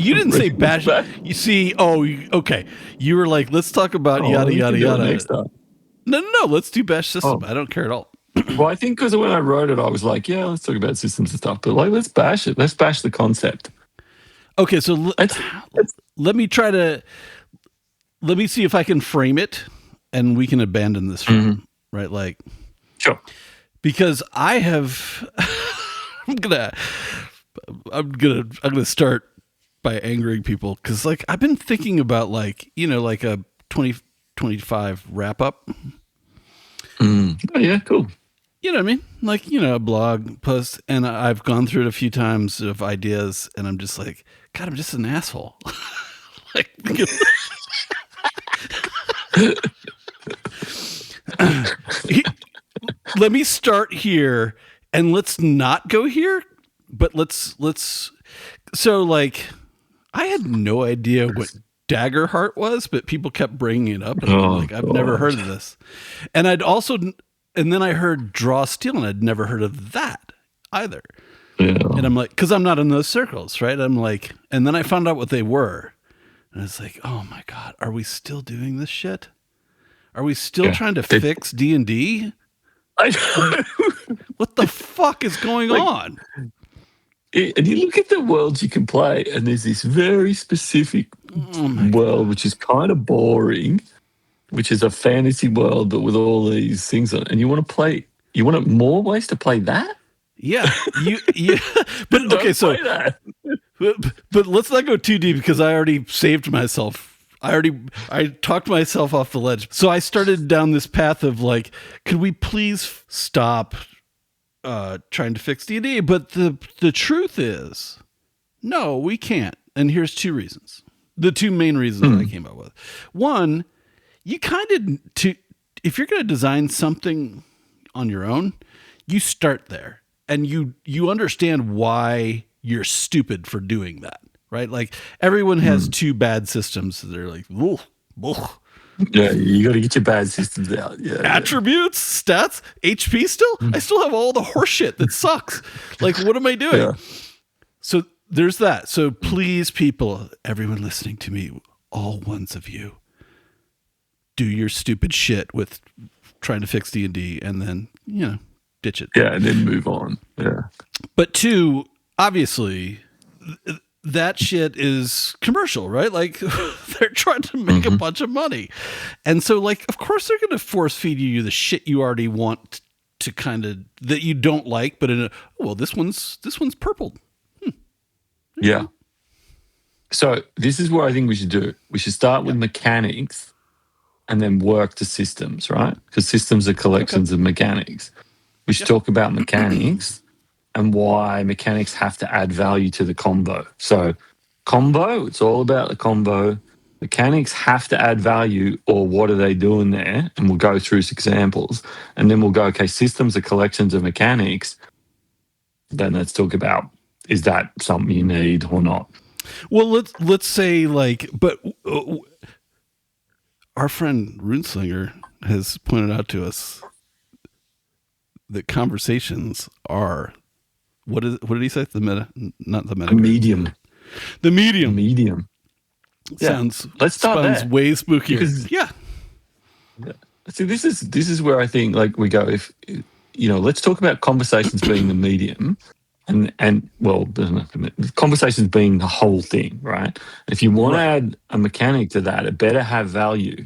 You didn't say bash. You see, okay. You were like, let's talk about yada, yada, yada. Next time. No. Let's do bash system. I don't care at all. Well, I think because when I wrote it, I was like, yeah, let's talk about systems and stuff. But like, let's bash it. Let's bash the concept. Okay, so let me see if I can frame it, and we can abandon this frame, right? Like, sure. Because I have, I'm gonna start by angering people because, like, I've been thinking about, like, like a 2025 wrap up. Oh yeah, cool. You know what I mean? Like, a blog post, and I've gone through it a few times of ideas, and I'm just like, God, I'm just an asshole. Like, let me start here, and let's not go here, but let's. So, like, I had no idea what Daggerheart was, but people kept bringing it up, and I'm like, I've never heard of this. And and then I heard Draw Steel, and I'd never heard of that either. Yeah. And I'm like, because I'm not in those circles, right? I'm like, and then I found out what they were. And it's like, oh my God, are we still doing this shit? Are we still trying to fix D&D? What the fuck is going on? And you look at the worlds you can play, and there's this very specific world, which is kind of boring, which is a fantasy world, but with all these things on it. And you want more ways to play that? Yeah. But okay, so but let's not go too deep because I already saved myself. I talked myself off the ledge. So I started down this path of like, could we please stop trying to fix D&D? But the truth is, no, we can't. And here's two reasons. The two main reasons I came up with. One, you kind of, if you're going to design something on your own, you start there and you understand why you're stupid for doing that, right? Like everyone has two bad systems. So they're like, whoa. Yeah, you got to get your bad systems out. Yeah, attributes, stats, HP still? I still have all the horse shit that sucks. Like, what am I doing? Yeah. So there's that. So please, people, everyone listening to me, all ones of you, do your stupid shit with trying to fix D&D and then, ditch it. Yeah, and then move on. Yeah. But two, obviously, that shit is commercial, right? Like they're trying to make a bunch of money. And so like, of course they're going to force feed you the shit you already want to kind of, that you don't like, but this one's purple. Yeah. So this is what I think we should do. We should start with mechanics and then work to systems, right? Because systems are collections of mechanics. We should talk about mechanics and why mechanics have to add value to the combo. So combo, it's all about the combo. Mechanics have to add value, or what are they doing there? And we'll go through some examples. And then we'll go, okay, systems are collections of mechanics. Then let's talk about, is that something you need or not? Well, let's say like, but our friend Runeslinger has pointed out to us that conversations are, what did he say? Not the meta. Medium. The medium. Medium. Sounds. Let's start sounds there. Way spookier. Yeah. See, this is where I think like we go. If let's talk about conversations being the medium, and well, conversations being the whole thing, right? If you want to add a mechanic to that, it better have value.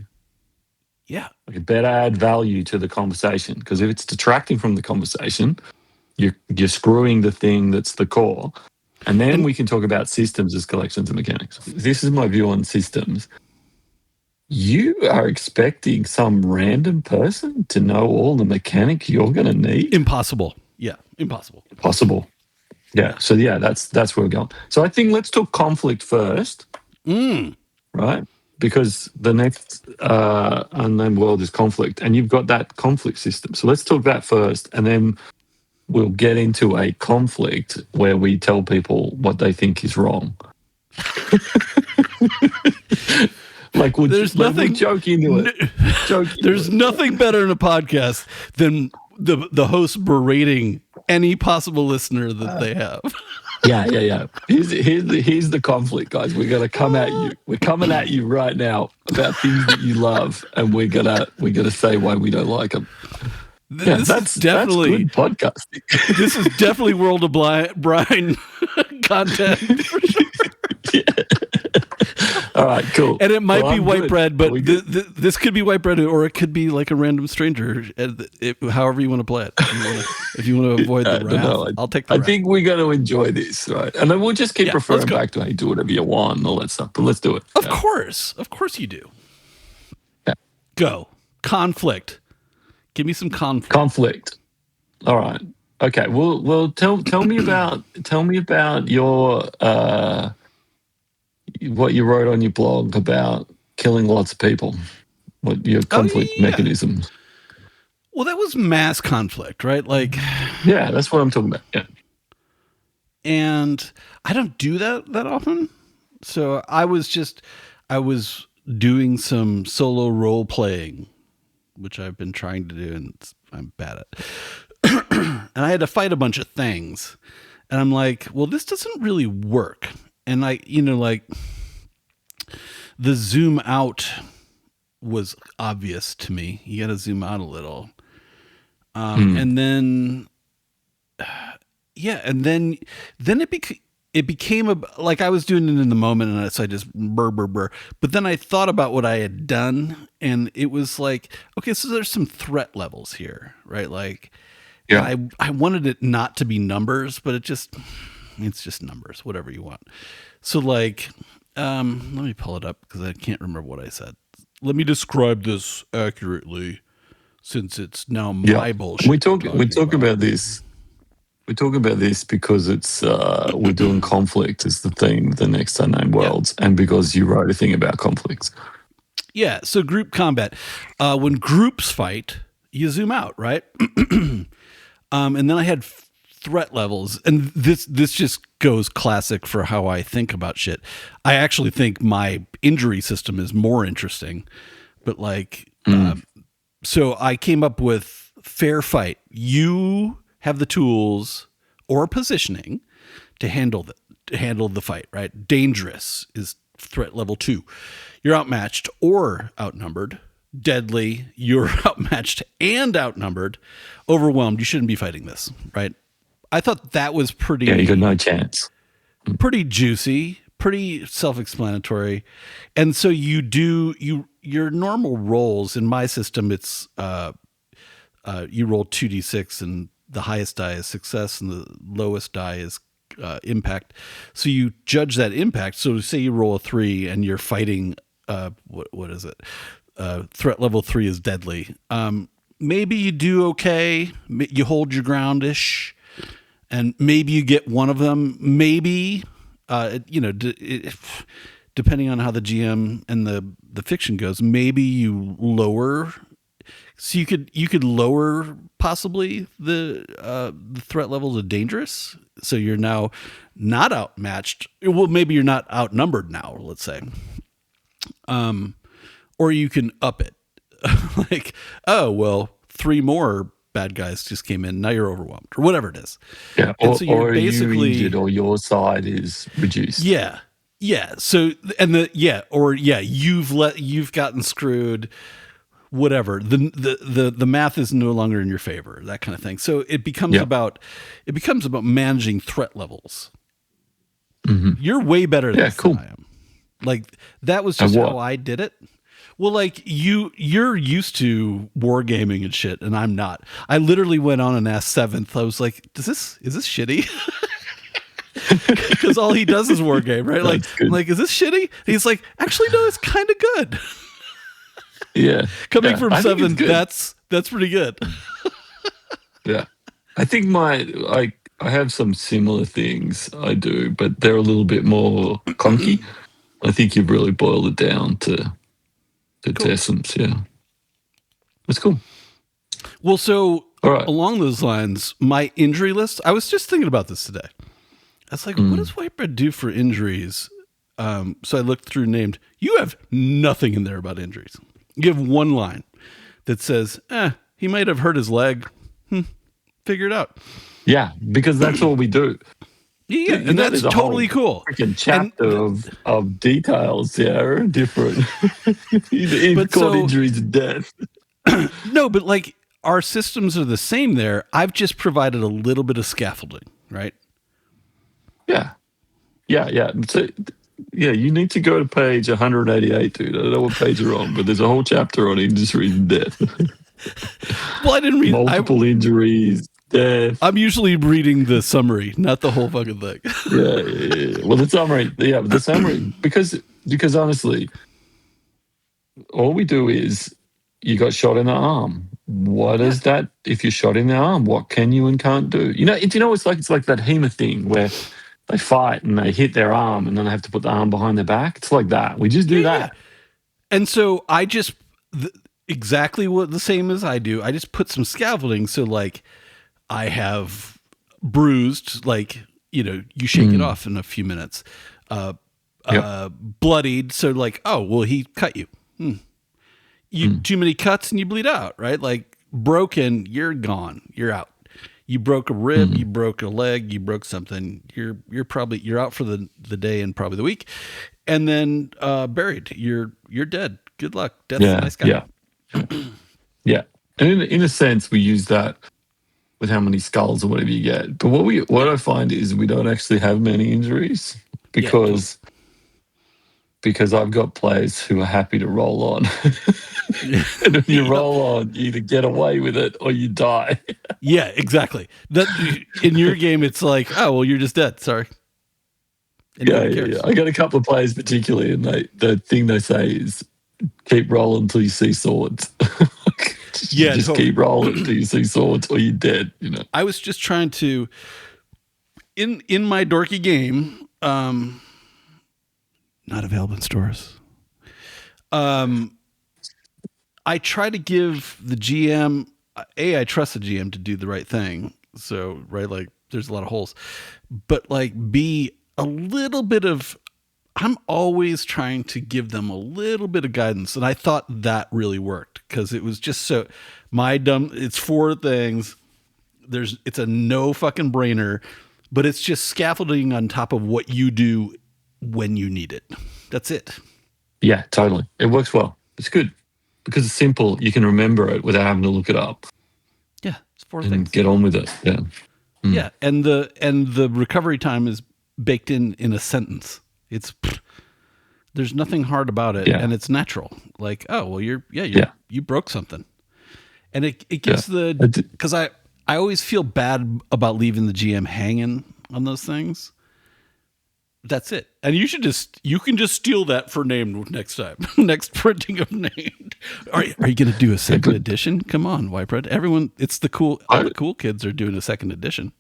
Yeah. Like it better add value to the conversation, because if it's detracting from the conversation, you're screwing the thing that's the core. And then we can talk about systems as collections of mechanics. This is my view on systems. You are expecting some random person to know all the mechanics you're going to need? Impossible. Yeah, impossible. Possible. Yeah. So that's where we're going. So I think let's talk conflict first, right? Because the next unknown world is conflict, and you've got that conflict system. So let's talk that first, and then we'll get into a conflict where we tell people what they think is wrong. Like we'll joke into it. There's nothing better in a podcast than the host berating any possible listener that they have. Yeah. Here's the conflict, guys. We're gonna come at you. We're coming at you right now about things that you love, and we're gonna say why we don't like them. Yeah, that's good podcasting. This is definitely World of Brine content. Yeah. All right, cool. And it might be Wightbred, but this could be Wightbred, or it could be like a random stranger. However you want to play it. If you want to avoid the wrath, I'll take the wrath. I think we're going to enjoy this, right? And then we'll just keep referring back to, hey, do whatever you want and all that stuff. But let's do it. Of course you do. Yeah. Go. Conflict. Give me some conflict. Conflict. All right. Okay. Well, tell me about your what you wrote on your blog about killing lots of people. What your conflict mechanisms? Well, that was mass conflict, right? Like, yeah, that's what I'm talking about. Yeah. And I don't do that often. So I was doing some solo role playing, which I've been trying to do, and I'm bad at. And I had to fight a bunch of things. And I'm like, well, this doesn't really work. And like the zoom out was obvious to me. You got to zoom out a little. And then, and then it became like I was doing it in the moment, and so I just burr. But then I thought about what I had done, and it was like, okay, so there's some threat levels here, right? Like, I wanted it not to be numbers, but it's just numbers, whatever you want. So like, let me pull it up because I can't remember what I said. Let me describe this accurately, since it's now my bullshit. We talk about this. We talk about this because it's we're doing conflict as the theme, the next unnamed worlds, and because you wrote a thing about conflicts. Yeah. So group combat, when groups fight, you zoom out, right? And then I had threat levels, and this just goes classic for how I think about shit. I actually think my injury system is more interesting, but like, so I came up with fair fight. You have the tools or positioning to handle the fight, right? Dangerous is threat level 2. You're outmatched or outnumbered. Deadly, you're outmatched and outnumbered. Overwhelmed, you shouldn't be fighting this, right? I thought that was pretty... Yeah, you got no chance. Pretty juicy, pretty self-explanatory. And so you do... your normal rolls, in my system, it's... you roll 2d6, and the highest die is success, and the lowest die is impact. So you judge that impact. So say you roll a 3, and you're fighting... what is it? Threat level 3 is deadly. Maybe you do okay. You hold your ground-ish, and maybe you get one of them. Maybe, depending on how the GM and the fiction goes, maybe you lower. So you could lower possibly the threat level to dangerous. So you're now not outmatched. Well, maybe you're not outnumbered now. Let's say. Or you can up it. Like, oh, well, 3 more bad guys just came in. Now you're overwhelmed, or whatever it is. Yeah, or so you're basically you injured, or your side is reduced. Yeah. So, you've gotten screwed. Whatever. The math is no longer in your favor. That kind of thing. So it becomes about managing threat levels. Mm-hmm. You're way better at this than I am. Like, that was just how I did it. Well, like you're used to wargaming and shit, and I'm not. I literally went on and asked Seventh. I was like, is this shitty? Because all he does is wargame, right? Like, I'm like, is this shitty? He's like, actually, no, it's kind of good. Yeah. Coming from Seventh, that's pretty good. Yeah. I think I have some similar things I do, but they're a little bit more clunky. I think you've really boiled it down to essence, yeah. That's cool. Well, so along those lines, my injury list, I was just thinking about this today. I was like, what does Wightbred do for injuries? So I looked through named. You have nothing in there about injuries. You have one line that says, he might have hurt his leg. Figure it out. Yeah, because that's all we do. Yeah, and that's totally cool. Freaking chapter of details, yeah, different. But cord injuries and death. No, but like our systems are the same there. I've just provided a little bit of scaffolding, right? Yeah. So, you need to go to page 188, dude. I don't know what page you're on, but there's a whole chapter on injuries and death. Well, I didn't read multiple injuries, death. I'm usually reading the summary, not the whole fucking thing. Yeah. Well, the summary, because honestly, all we do is you got shot in the arm. What is that? If you're shot in the arm, what can you and can't do? It's like that HEMA thing where they fight and they hit their arm and then they have to put the arm behind their back. It's like that. We just do that. And so I just exactly what the same as I do. I just put some scaffolding. So like I have bruised, like, you shake it off in a few minutes, bloodied. So like, oh, well, he cut you. Too many cuts and you bleed out, right? Like broken, you're gone. You're out. You broke a rib, you broke a leg, you broke something. You're out for the day and probably the week. And then buried. You're dead. Good luck. Death's a nice guy. Yeah. And in a sense, we use that with how many skulls or whatever you get. But what I find is we don't actually have many injuries because I've got players who are happy to roll on. And when you roll on, you either get away with it or you die. Yeah, exactly. That in your game, it's like, oh, well, you're just dead. Sorry. And yeah. I got a couple of players particularly, and the thing they say is keep rolling until you see swords. Just keep rolling until you see swords or you're dead. I was just trying to, in my dorky game, not available in stores. I try to give the GM, I trust the GM to do the right thing. So, right, like there's a lot of holes, but like B, a little bit of, I'm always trying to give them a little bit of guidance. And I thought that really worked because it was just so it's 4 things. It's a no fucking brainer, but it's just scaffolding on top of what you do when you need it. That's it. Yeah, totally. It works well. It's good because it's simple. You can remember it without having to look it up. Yeah, it's 4 and things. Get on with it. Yeah. Yeah, and the recovery time is baked in a sentence. There's nothing hard about it, and it's natural. Like, oh well, you broke something, and it gives because I always feel bad about leaving the GM hanging on those things. That's it, and you can just steal that for named next time, next printing of named. Are you going to do a second edition? Come on, Wightbred. Everyone, all the cool kids are doing a second edition.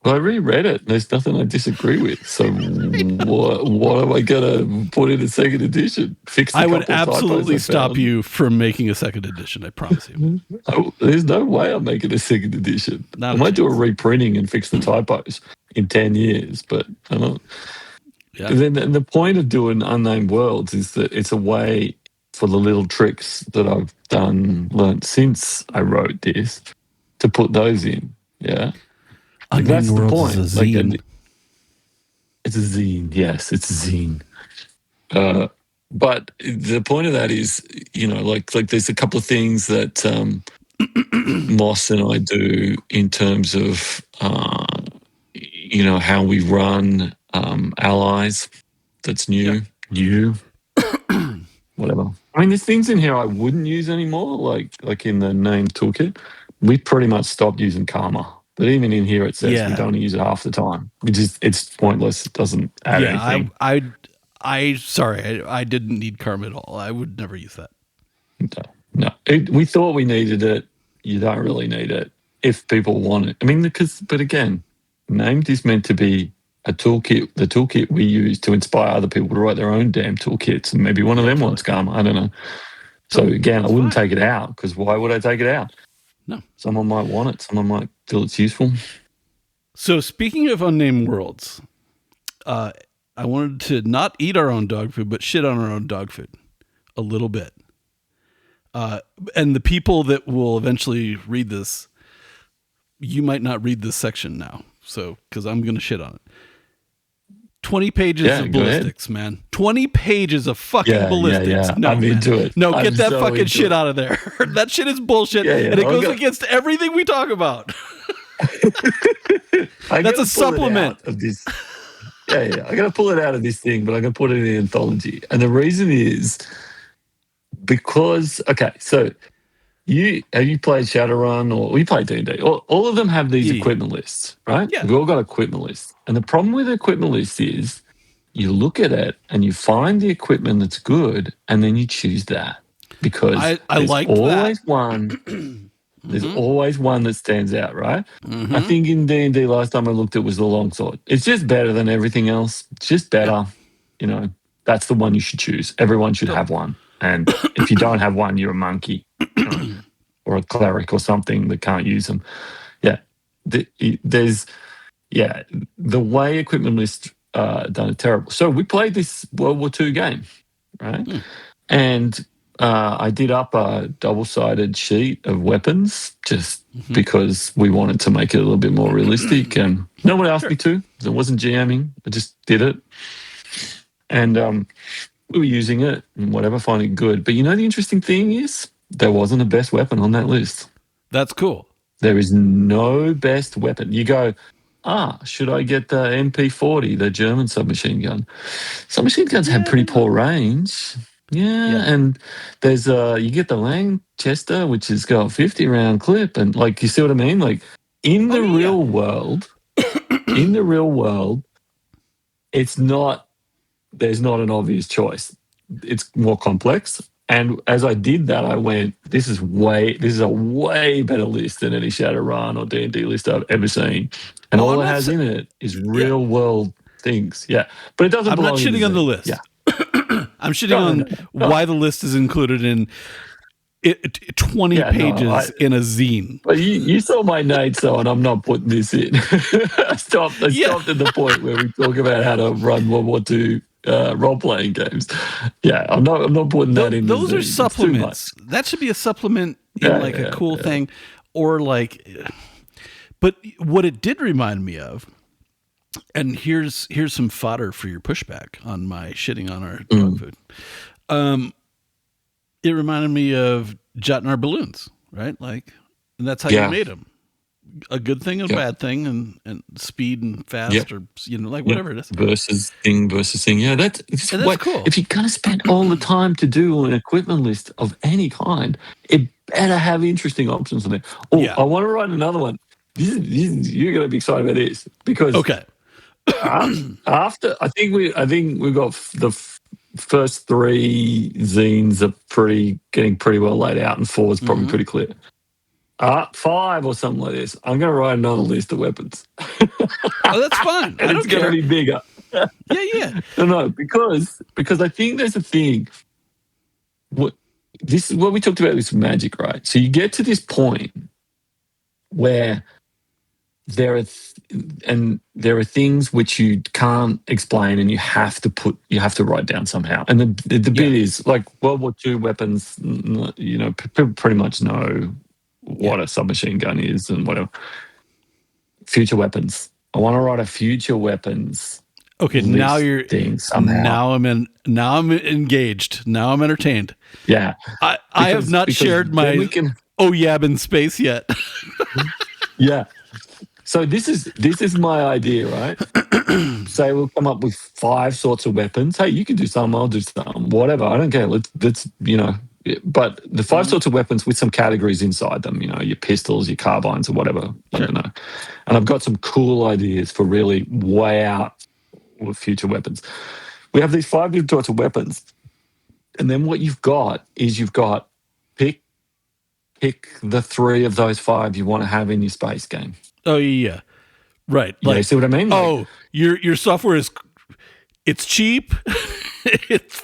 Well, I reread it. There's nothing I disagree with. So what am I going to put in a second edition? I would absolutely stop you from making a second edition. I promise you. There's no way I'm making a second edition. I might do a reprinting and fix the typos in 10 years, but I don't. Yeah. Then the point of doing Unnamed Worlds is that it's a way for the little tricks that I've learned since I wrote this to put those in. Yeah. Like that's the point. Is a zine. It's a zine. Yes, it's a zine. But the point of that is, like there's a couple of things that Moss and I do in terms of, how we run allies. That's new. Whatever. I mean, there's things in here I wouldn't use anymore, like in the name toolkit. We pretty much stopped using karma. But even in here, it says we don't use it half the time. It's pointless. It doesn't add anything. I didn't need karma at all. I would never use that. No. We thought we needed it. You don't really need it if people want it. I mean, but again, named is meant to be a toolkit. The toolkit we use to inspire other people to write their own damn toolkits, and maybe one of them wants karma. I don't know. So again, I wouldn't take it out because why would I take it out? No. Someone might want it. Someone might feel it's useful. So speaking of unnamed worlds, I wanted to not eat our own dog food, but shit on our own dog food a little bit. And the people that will eventually read this, you might not read this section now. So, because I'm going to shit on it. 20 pages of go ahead. ballistics, man. 20 pages of fucking ballistics. Yeah. No, I'm into it. No, I'm get that so fucking into shit it. out of there. That shit is bullshit, and it goes against everything we talk about. That's a supplement of this. Yeah. I got to pull it out of this thing, but I'm going to put it in the anthology. And the reason is because, okay, so have you played Shadowrun or we play D&D? All of them have these equipment lists, right? Yeah. We've all got equipment lists. And the problem with the equipment list is you look at it and you find the equipment that's good and then you choose that because there's always one. There's always one that stands out, right? I think in D&D last time I looked, it was the longsword. It's just better than everything else. It's just better. Yeah. That's the one you should choose. Everyone should have one. And if you don't have one, you're a monkey or a cleric or something that can't use them. Yeah. The way equipment lists done are terrible. So we played this World War II game, right? And I did up a double-sided sheet of weapons just because we wanted to make it a little bit more realistic. And no one asked me to. It wasn't GMing. I just did it. And we were using it and whatever, finding it good. But the interesting thing is there wasn't a best weapon on that list. That's cool. There is no best weapon. You go, should I get the MP40, the German submachine gun? Submachine guns have pretty poor range. Yeah, and there's you get the Lanchester, which has got a 50-round clip, and you see what I mean? In the real world, it's not. There's not an obvious choice. It's more complex. And as I did that, I went, this is a way better list than any Shadowrun or D&D list I've ever seen. And all it has in it is real world things. Yeah, but it doesn't. I'm not shitting on the list. Yeah. I'm shitting on why the list is included in 20 pages in a zine. Well, you saw my notes, though, and I'm not putting this in. I stopped at the point where we talk about how to run World War II role-playing games. Yeah, I'm not putting that in. Those are supplements. That should be a supplement in a cool thing, or But what it did remind me of. And here's some fodder for your pushback on my shitting on our dog food. It reminded me of jutting our balloons, right? And that's how you made them. A good thing and a bad thing, and speed and fast, or whatever it is. Versus thing. Yeah, that's cool. If you're gonna spend all the time to do an equipment list of any kind, it better have interesting options in there. I want to write another one. You're gonna be excited about this because after I think we got the first 3 zines are getting pretty well laid out, and 4 is probably pretty clear. 5 or something like this. I'm going to write another list of weapons. That's fine. And it's going to be bigger. Yeah. No, because I think there's a thing. This is what we talked about with magic, right? So you get to this point where there are things which you can't explain, and you have to write down somehow. And the bit is World War II weapons. People pretty much know what a submachine gun is and whatever. Future weapons. I want to write a future weapons. Okay, now you're somehow. Now I'm engaged. Now I'm entertained. Yeah, I have not shared my OYAB in space yet. Yeah. So this is my idea, right? Say we'll come up with 5 sorts of weapons. Hey, you can do some, I'll do some, whatever. I don't care. Let's but the 5 sorts of weapons with some categories inside them. Your pistols, your carbines, or whatever. I don't know. And I've got some cool ideas for really way out with future weapons. We have these 5 different sorts of weapons, and then what you've got is pick the 3 of those 5 you want to have in your space game. Oh yeah, right. You see what I mean? Your software it's cheap, it's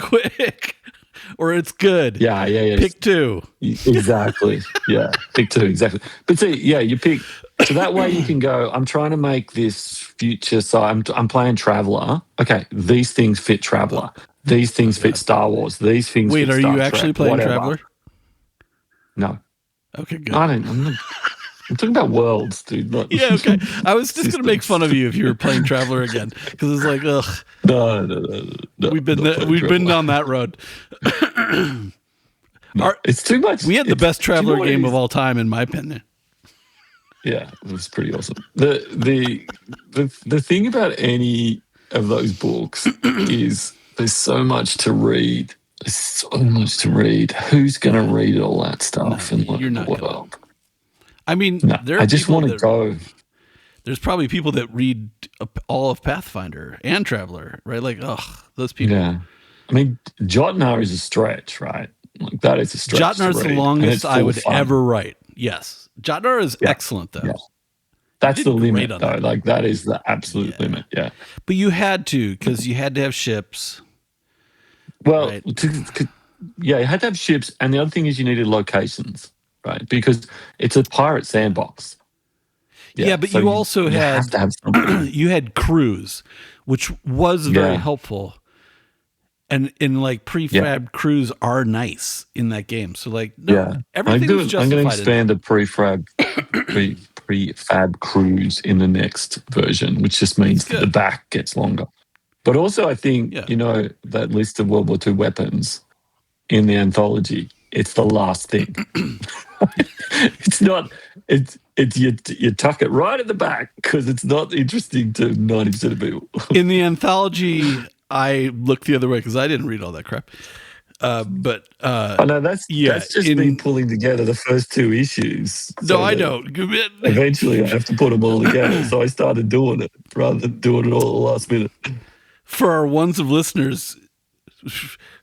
quick, or it's good. Yeah. Pick 2. Exactly. Yeah, pick 2 exactly. But see, you pick. So that way you can go. I'm trying to make this future. So I'm playing Traveller. Okay, these things fit Traveller. These things fit Star Wars. These things. Wait, fit are Star you Trek, actually playing whatever. Traveller? No. Okay, good. I'm not. I'm talking about worlds, dude. Not Yeah, okay. I was just going to make fun of you if you were playing Traveler again, because it's like, ugh. No. We've been down that road. It's too much. We had the best Traveler game of all time, in my opinion. Yeah, it was pretty awesome. The thing about any of those books is there's so much to read. There's so much to read. Who's going to read all that stuff and learn the world? I mean, I just want to go. There's probably people that read all of Pathfinder and Traveler, right? Like, those people. Yeah. I mean, Jotnar is a stretch, right? Like, that is a stretch. Jotnar is the longest I would ever write. Yes. Jotnar is excellent, though. Yeah. That's the limit, though. Like, that is the absolute limit, yeah. But you had to, because you had to have ships. Well, right? You had to have ships, and the other thing is you needed locations. Right, because it's a pirate sandbox. Yeah, but so you also had you had crews, which was very helpful. And in like prefab crews are nice in that game. So like everything was justified. I'm going to expand the prefab crews in the next version, which just means that the back gets longer. But also, I think that list of World War II weapons in the anthology. It's the last thing. It's not. It's you tuck it right at the back because it's not interesting to 90% of people. In the anthology, I looked the other way because I didn't read all that crap. But I know that's just me pulling together the first two issues. No, I know. Eventually, I have to put them all together. So I started doing it rather than doing it all at the last minute. For our ones of listeners,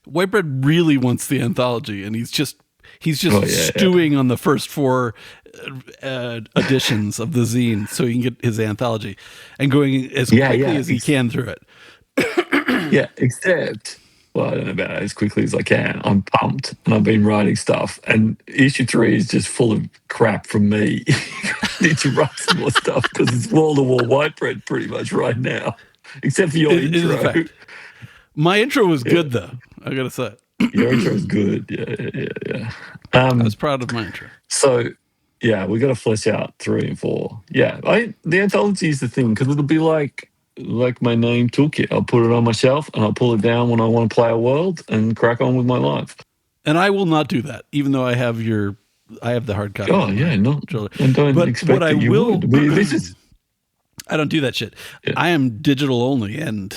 Wightbred really wants the anthology, and he's just stewing on the first 4 editions of the zine so he can get his anthology and going as quickly as he can through it. Except, well, I don't know about it, as quickly as I can. I'm pumped, and I've been writing stuff, and issue 3 is just full of crap from me. I need to write some more stuff because it's wall-to-wall Wightbred pretty much right now, except for your intro. My intro was good, though, I gotta say. Your intro is good. Yeah. I was proud of my intro. So, we got to flesh out 3 and 4. Yeah, the anthology is the thing because it'll be like my name toolkit. I'll put it on my shelf and I'll pull it down when I want to play a world and crack on with my life. And I will not do that, even though I have the hard copy. Oh yeah, no. And don't expect that you will. I don't do that shit. Yeah. I am digital only, and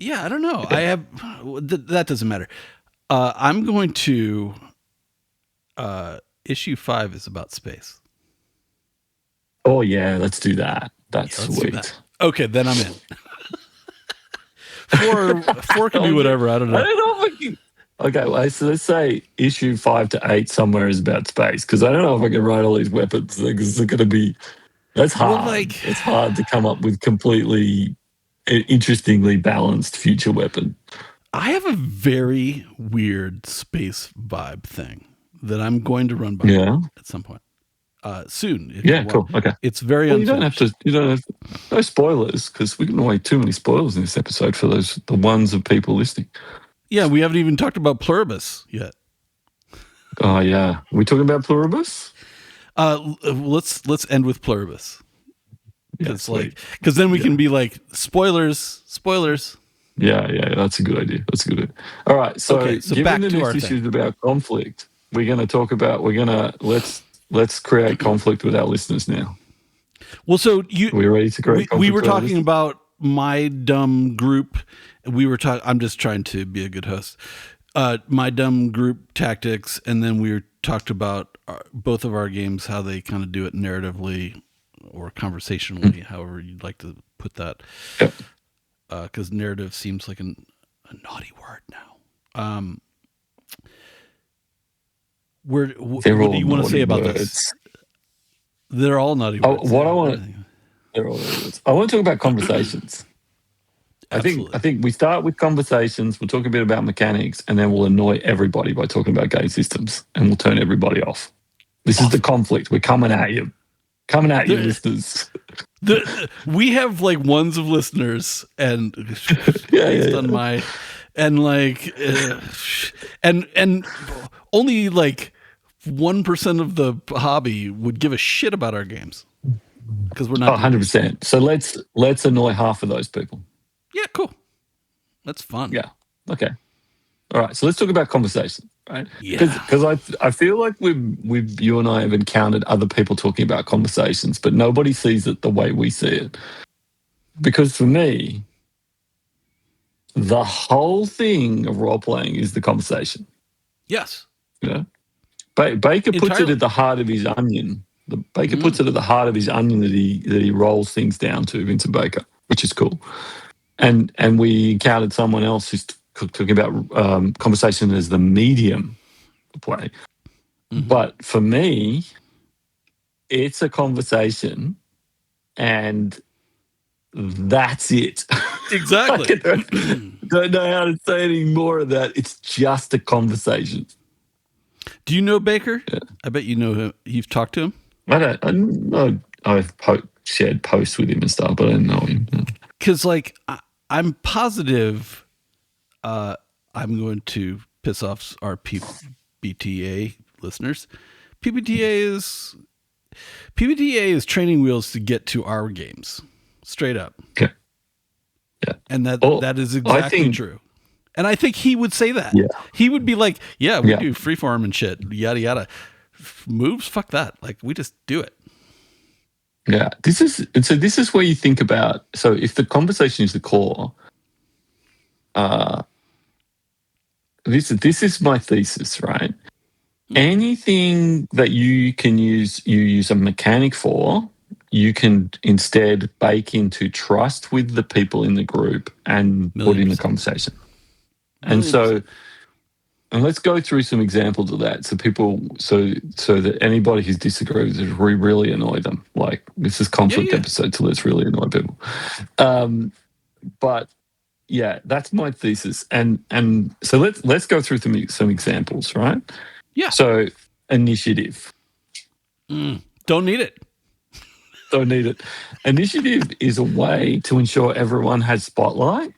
I don't know. I have that doesn't matter. I'm going to issue 5 is about space. Oh yeah, let's do that. That's sweet. That. Okay, then I'm in. 4 can be whatever. I don't know. Okay, well, so let's say issue 5 to 8 somewhere is about space because I don't know if I can write all these weapons. It's going to be that's hard. Well, it's hard to come up with completely interestingly balanced future weapon. I have a very weird space vibe thing that I'm going to run by at some point. Soon. Cool. Okay. It's very unfinished. You don't have to, no spoilers because we can away too many spoilers in this episode for the ones of people listening. Yeah, we haven't even talked about Pluribus yet. Oh yeah. Are we talking about Pluribus? Let's end with Pluribus. It's because then we can be like spoilers. Yeah, that's a good idea. All right, so given back the to next issue is about conflict, let's create conflict with our listeners now. Well, so we're ready to create conflict. We were talking about my dumb group. We were talking. I'm just trying to be a good host. My dumb group tactics, and then we talked about both of our games, how they kind of do it narratively or conversationally, however you'd like to put that. Yep. Because narrative seems like a naughty word now. What do you want to say about this? They're all naughty words. I want to talk about conversations. I think we start with conversations. We'll talk a bit about mechanics, and then we'll annoy everybody by talking about game systems, and we'll turn everybody off. This is the conflict. We're coming at you, listeners. We have like ones of listeners, and based on my, and like, and only like 1% of the hobby would give a shit about our games because we're Oh, not. 100%. So let's annoy half of those people. Yeah, cool. That's fun. Yeah. Okay. All right. So let's talk about conversation, right? Yeah. Because I feel like you and I have encountered other people talking about conversations, but nobody sees it the way we see it. Because for me, the whole thing of role playing is the conversation. Yes. You know, Baker puts it Entirely. at the heart of his onion. Baker puts it at the heart of his onion that he rolls things down to, Vincent Baker, which is cool. And we encountered someone else who's talking about conversation as the medium of play. But for me, it's a conversation, and that's it. Exactly. I don't know how to say any more of that. It's just a conversation. Do you know Baker? Yeah. I bet you know him. You've talked to him? I know I've shared posts with him and stuff, but I don't know him. Because, like, I'm positive I'm going to piss off our PBTA listeners. PBTA is training wheels to get to our games. Straight up. Okay. Yeah. And that is exactly true. And I think he would say that. Yeah. He would be like, yeah, we do freeform and shit, yada, yada. Moves, fuck that. Like, we just do it. Yeah. This is where you think about, so if the conversation is the core, this is my thesis, right? Anything that you use a mechanic for, you can instead bake into trust with the people in the group and put in the conversation. And and let's go through some examples of that. So that anybody who's disagrees, we really annoy them. Like, this is conflict episode, so let's really annoy people. But yeah, that's my thesis. And so let's go through some examples, right? Yeah. So initiative. Don't need it. Don't need it. Initiative is a way to ensure everyone has spotlight.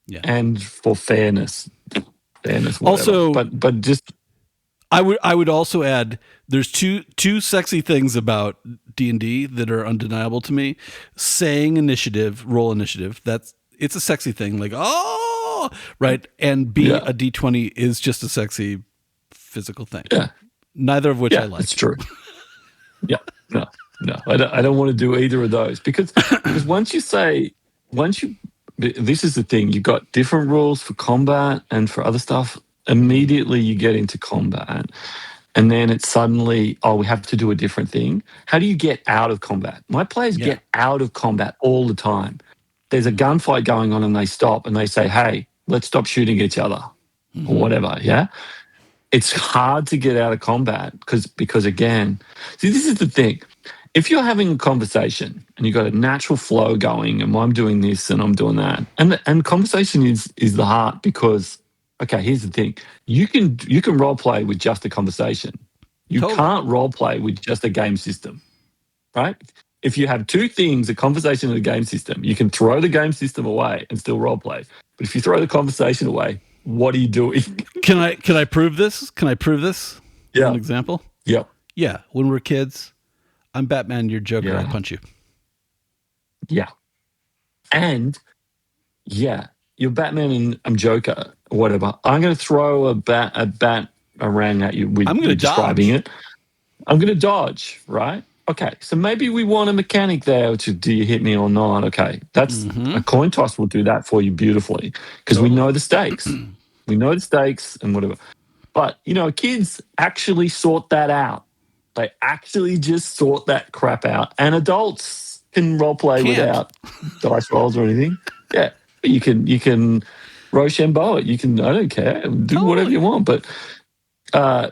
Yeah. And for fairness. Whatever. Also, but just I would also add, there's two sexy things about D&D that are undeniable to me. Saying initiative, roll initiative, it's a sexy thing, like, oh, right, and B, a D20 is just a sexy physical thing. Yeah. Neither of which I like. It's true. Yeah. No. I don't want to do either of those because this is the thing, you've got different rules for combat and for other stuff. Immediately you get into combat and then it's suddenly, we have to do a different thing. How do you get out of combat? My players get out of combat all the time. There's a gunfight going on and they stop and they say, hey, let's stop shooting each other or whatever, yeah? It's hard to get out of combat because again, see, this is the thing. If you're having a conversation and you've got a natural flow going and I'm doing this and I'm doing that, and conversation is the heart because, okay, here's the thing. You can role play with just a conversation. You can't role play with just a game system, right? If you have two things, a conversation and a game system, you can throw the game system away and still role play. But if you throw the conversation away, what are you doing? Can I prove this? Yeah. An example? Yeah. Yeah. When we're kids, I'm Batman, you're Joker, I'll punch you. Yeah. And you're Batman and I'm Joker, or whatever. I'm going to throw a bat around at you with describing it. I'm going to dodge, right? Okay. So maybe we want a mechanic there to do you hit me or not? Okay. That's a coin toss will do that for you beautifully because we know the stakes. We know the stakes and whatever. But, kids actually sort that out. They actually just sort that crap out. And adults can role play without dice rolls or anything. Yeah. You can Rochambeau it. I don't care. Do whatever you want. But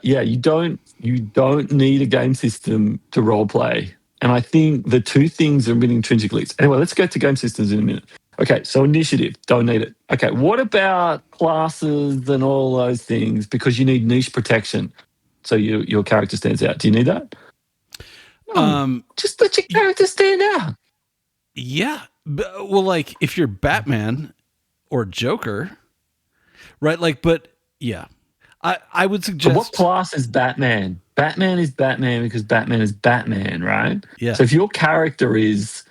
you don't need a game system to role play. And I think the two things are a bit intrinsically. Anyway, let's go to game systems in a minute. Okay, so initiative, don't need it. Okay, what about classes and all those things? Because you need niche protection. So your character stands out. Do you need that? No, just let your character stand out. Yeah. Well, like if you're Batman or Joker, right? Like, but yeah, I would So suggest. what class is Batman? Batman is Batman because Batman is Batman, right? Yeah. So if your character is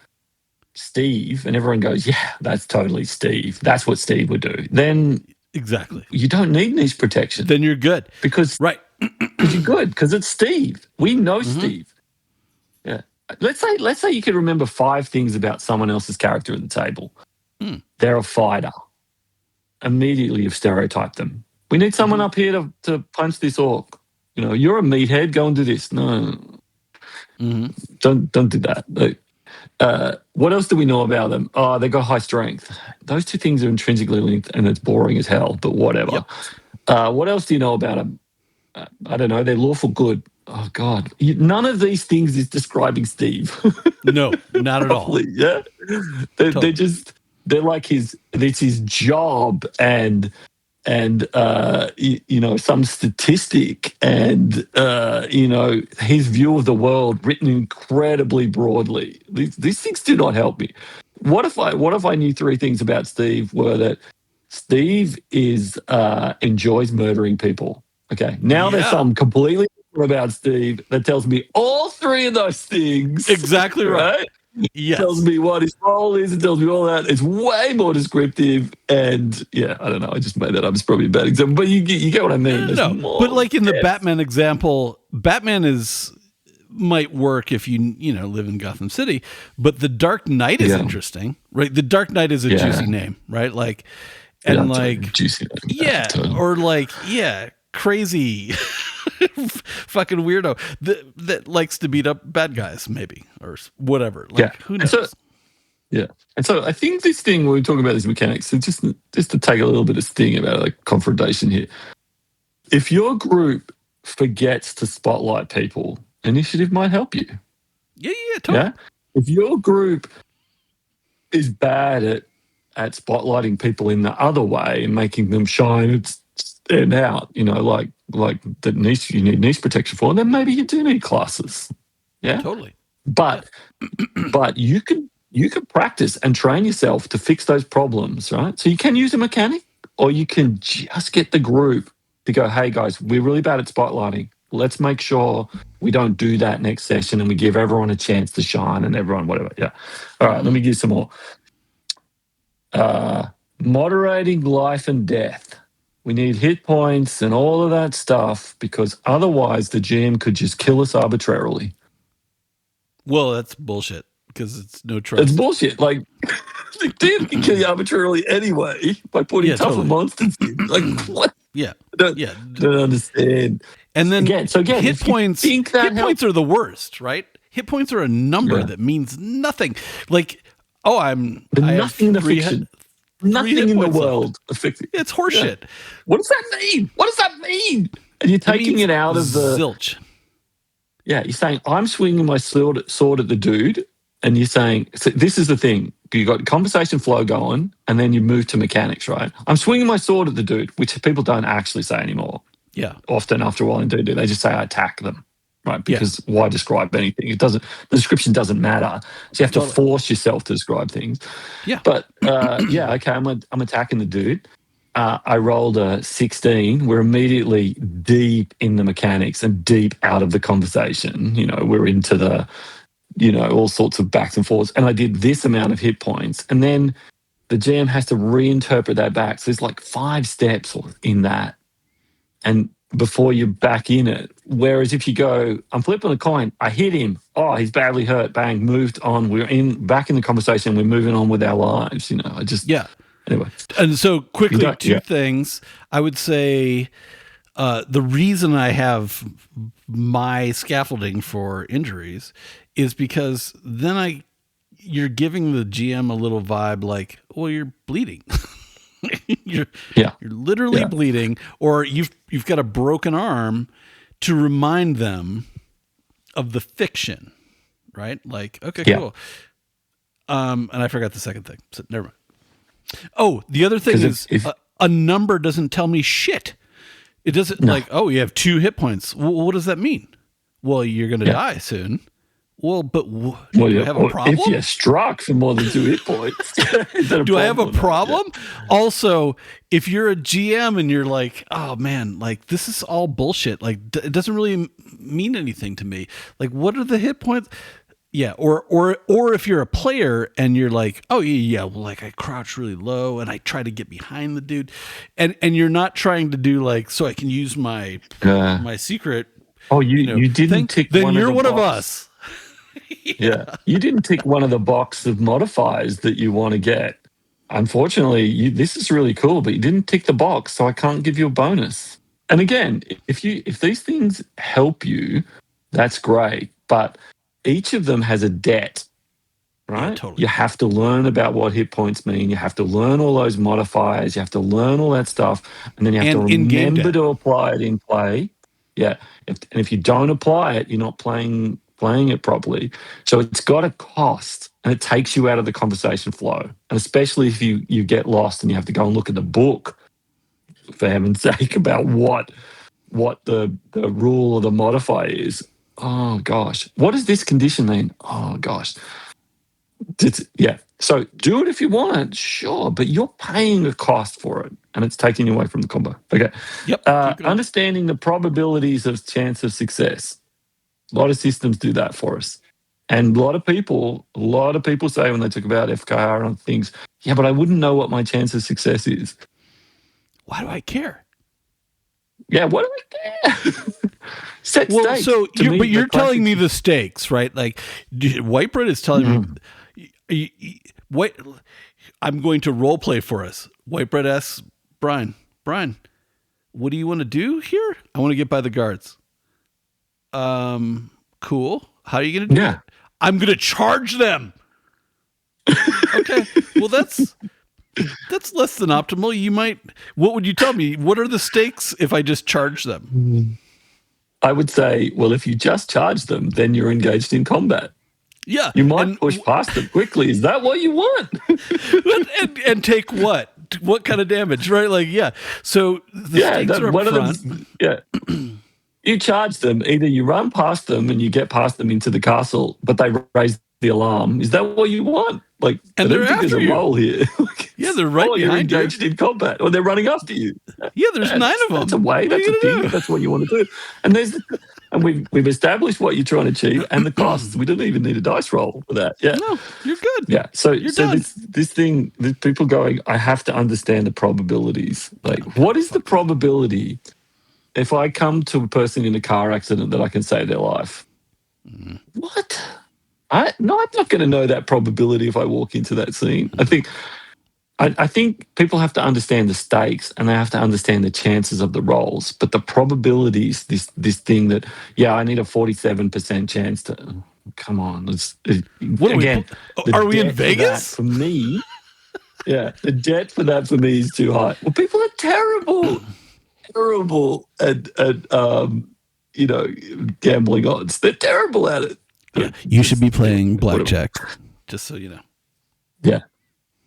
Steve and everyone goes, yeah, that's totally Steve. That's what Steve would do. Then Exactly. you don't need niche protection. Then you're good. Because Right. you're good because it's Steve. We know Steve. Yeah. Let's say you could remember 5 things about someone else's character at the table. They're a fighter. Immediately you've stereotyped them. We need someone up here to punch this orc. You're a meathead. Go and do this. No, don't do that. Look, what else do we know about them? Oh, they got high strength. Those 2 things are intrinsically linked, and it's boring as hell. But whatever. Yep. What else do you know about them? I don't know. They're lawful good. Oh God, none of these things is describing Steve. No, not at all. Yeah, they're like it's his job and some statistic and his view of the world written incredibly broadly. These things do not help me. What if I knew 3 things about Steve were that Steve enjoys murdering people. Okay, now there's something completely different about Steve that tells me all 3 of those things. Exactly right. Yes. It tells me what his role is. It tells me all that. It's way more descriptive. And yeah, I don't know. I just made that up. It's probably a bad example, but you get what I mean. No, but like in the Batman example, Batman might work if you live in Gotham City, but the Dark Knight is interesting, right? The Dark Knight is a juicy name, right? Like, and juicy. Or crazy fucking weirdo that likes to beat up bad guys, maybe, or whatever. Like, who knows? And so I think this thing when we talk about these mechanics, so just to take a little bit of sting about like confrontation here. If your group forgets to spotlight people, initiative might help you. Yeah, totally. Yeah? If your group is bad at spotlighting people in the other way and making them shine and stand out, like the niche, you need niche protection for, then maybe you do need classes. Yeah, totally. But you can practice and train yourself to fix those problems, right? So you can use a mechanic, or you can just get the group to go, hey guys, we're really bad at spotlighting. Let's make sure we don't do that next session and we give everyone a chance to shine and everyone whatever. Yeah. All right, let me give some more. Moderating life and death. We need hit points and all of that stuff because otherwise the GM could just kill us arbitrarily. Well, that's bullshit because it's no trust. It's bullshit. Like, the GM can kill you arbitrarily anyway by putting tougher monsters in. Like, what? Yeah. Don't understand. And then again, hit points are the worst, right? Hit points are a number that means nothing. Like, nothing in the fiction. Nothing in the world. It's horseshit. Yeah. What does that mean? And you're taking it out of the zilch. Yeah, you're saying I'm swinging my sword at the dude, and you're saying so this is the thing. You got conversation flow going, and then you move to mechanics, right? I'm swinging my sword at the dude, which people don't actually say anymore. Yeah, often after a while in D&D, they just say I attack them, right? Because why describe anything? The description doesn't matter. So you have to force yourself to describe things. Yeah, but okay, I'm attacking the dude. I rolled a 16. We're immediately deep in the mechanics and deep out of the conversation. We're into the, all sorts of backs and forths. And I did this amount of hit points. And then the GM has to reinterpret that back. So there's like 5 steps in that. And before you're back in it. Whereas if you go, I'm flipping a coin, I hit him. Oh, he's badly hurt. Bang, moved on. We're back in the conversation. We're moving on with our lives. Anyway. And so quickly, 2 things. I would say the reason I have my scaffolding for injuries is because then you're giving the GM a little vibe like, well, you're bleeding. You're literally bleeding, or you've got a broken arm to remind them of the fiction, right? Like, okay, cool. And I forgot the second thing, so never mind. Oh, the other thing is a number doesn't tell me shit. It doesn't you have 2 hit points. Well, what does that mean? Well, you're going to die soon. Well, but Well, do I have a problem? if you're struck for more than 2 hit points, is that a Do I have a problem? problem? Also, if you're a GM and you're like, oh man, like this is all bullshit. Like it doesn't really mean anything to me. Like, what are the hit points? Yeah, or if you're a player and you're like, oh yeah, well, like I crouch really low and I try to get behind the dude, and you're not trying to do like so I can use my secret. Oh, you didn't thing, tick then one you're of the one of box. us. Yeah, you didn't tick one of the box of modifiers that you want to get. Unfortunately, this is really cool, but you didn't tick the box, so I can't give you a bonus. And again, if these things help you, that's great. But each of them has a debt, right? Yeah, totally. You have to learn about what hit points mean. You have to learn all those modifiers. You have to learn all that stuff, and then you have to remember to apply it in play. Yeah, and if you don't apply it, you're not playing it properly. So it's got a cost, and it takes you out of the conversation flow. And especially if you get lost and you have to go and look at the book, for heaven's sake, about what the rule or the modifier is. Oh gosh, what does this condition mean? Oh gosh, yeah. So do it if you want, sure, but you're paying a cost for it, and it's taking you away from the combo. Okay. Yep. Understanding the probabilities of chance of success. A lot of systems do that for us. And a lot of people say when they talk about FKR and things, yeah, but I wouldn't know what my chance of success is. Why do I care? Yeah, what do I care? Set stakes. So you're telling me the stakes, right? Like Wightbred is telling me, what I'm going to role play for us. Wightbred asks Brine, what do you want to do here? I want to get by the guards. Cool. How are you going to do it? I'm going to charge them. Okay. Well, that's less than optimal. What would you tell me? What are the stakes if I just charge them? I would say, well, if you just charge them, then you're engaged in combat. Yeah. You might push past them quickly. Is that what you want? and take what? What kind of damage, right? Like, yeah. So the stakes are up front. You charge them. Either you run past them and you get past them into the castle, but they raise the alarm. Is that what you want? Like, and I don't think there's a role here. Yeah, they're right behind you're engaged in combat, or they're running after you. Yeah, there's 9 of them. That's a way. That's a thing. That's what you want to do. And we've established what you're trying to achieve and the costs. We don't even need a dice roll for that. Yeah, no, you're good. Yeah, so this thing, people going, I have to understand the probabilities. Like, what is the probability if I come to a person in a car accident that I can save their life? What? I'm not going to know that probability if I walk into that scene. I think people have to understand the stakes and they have to understand the chances of the rolls. But the probabilities, this thing that, I need a 47% chance to. Come on, are we in Vegas? For me, the debt for that for me is too high. Well, people are terrible at gambling odds. They're terrible at it. Yeah, you should be playing blackjack, just so you know. Yeah.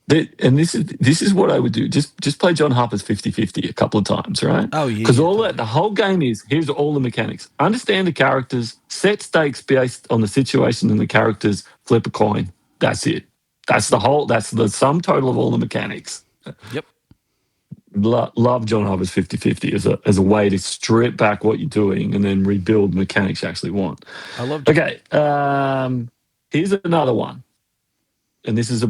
And this is what I would do. Just play John Harper's 50-50 a couple of times, right? Oh, yeah. Because the whole game is, here's all the mechanics. Understand the characters, set stakes based on the situation and the characters, flip a coin. That's it. That's the sum total of all the mechanics. Yep. Love John Harper's 50-50 as a way to strip back what you're doing and then rebuild mechanics you actually want. I love it. Okay. Here's another one. And this is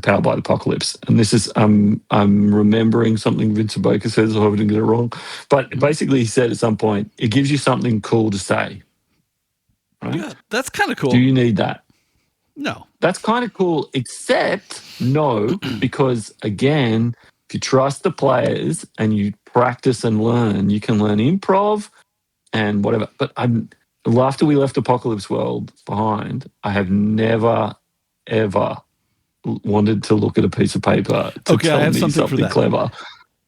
Powered by the Apocalypse. And this is I'm remembering something Vincent Baker says. I hope I didn't get it wrong. But basically, he said at some point, it gives you something cool to say. Right? Yeah, that's kind of cool. Do you need that? No. That's kind of cool, except no, because again, if you trust the players and you practice and learn, you can learn improv and whatever. But after we left Apocalypse World behind, I have never, ever wanted to look at a piece of paper to tell me something clever.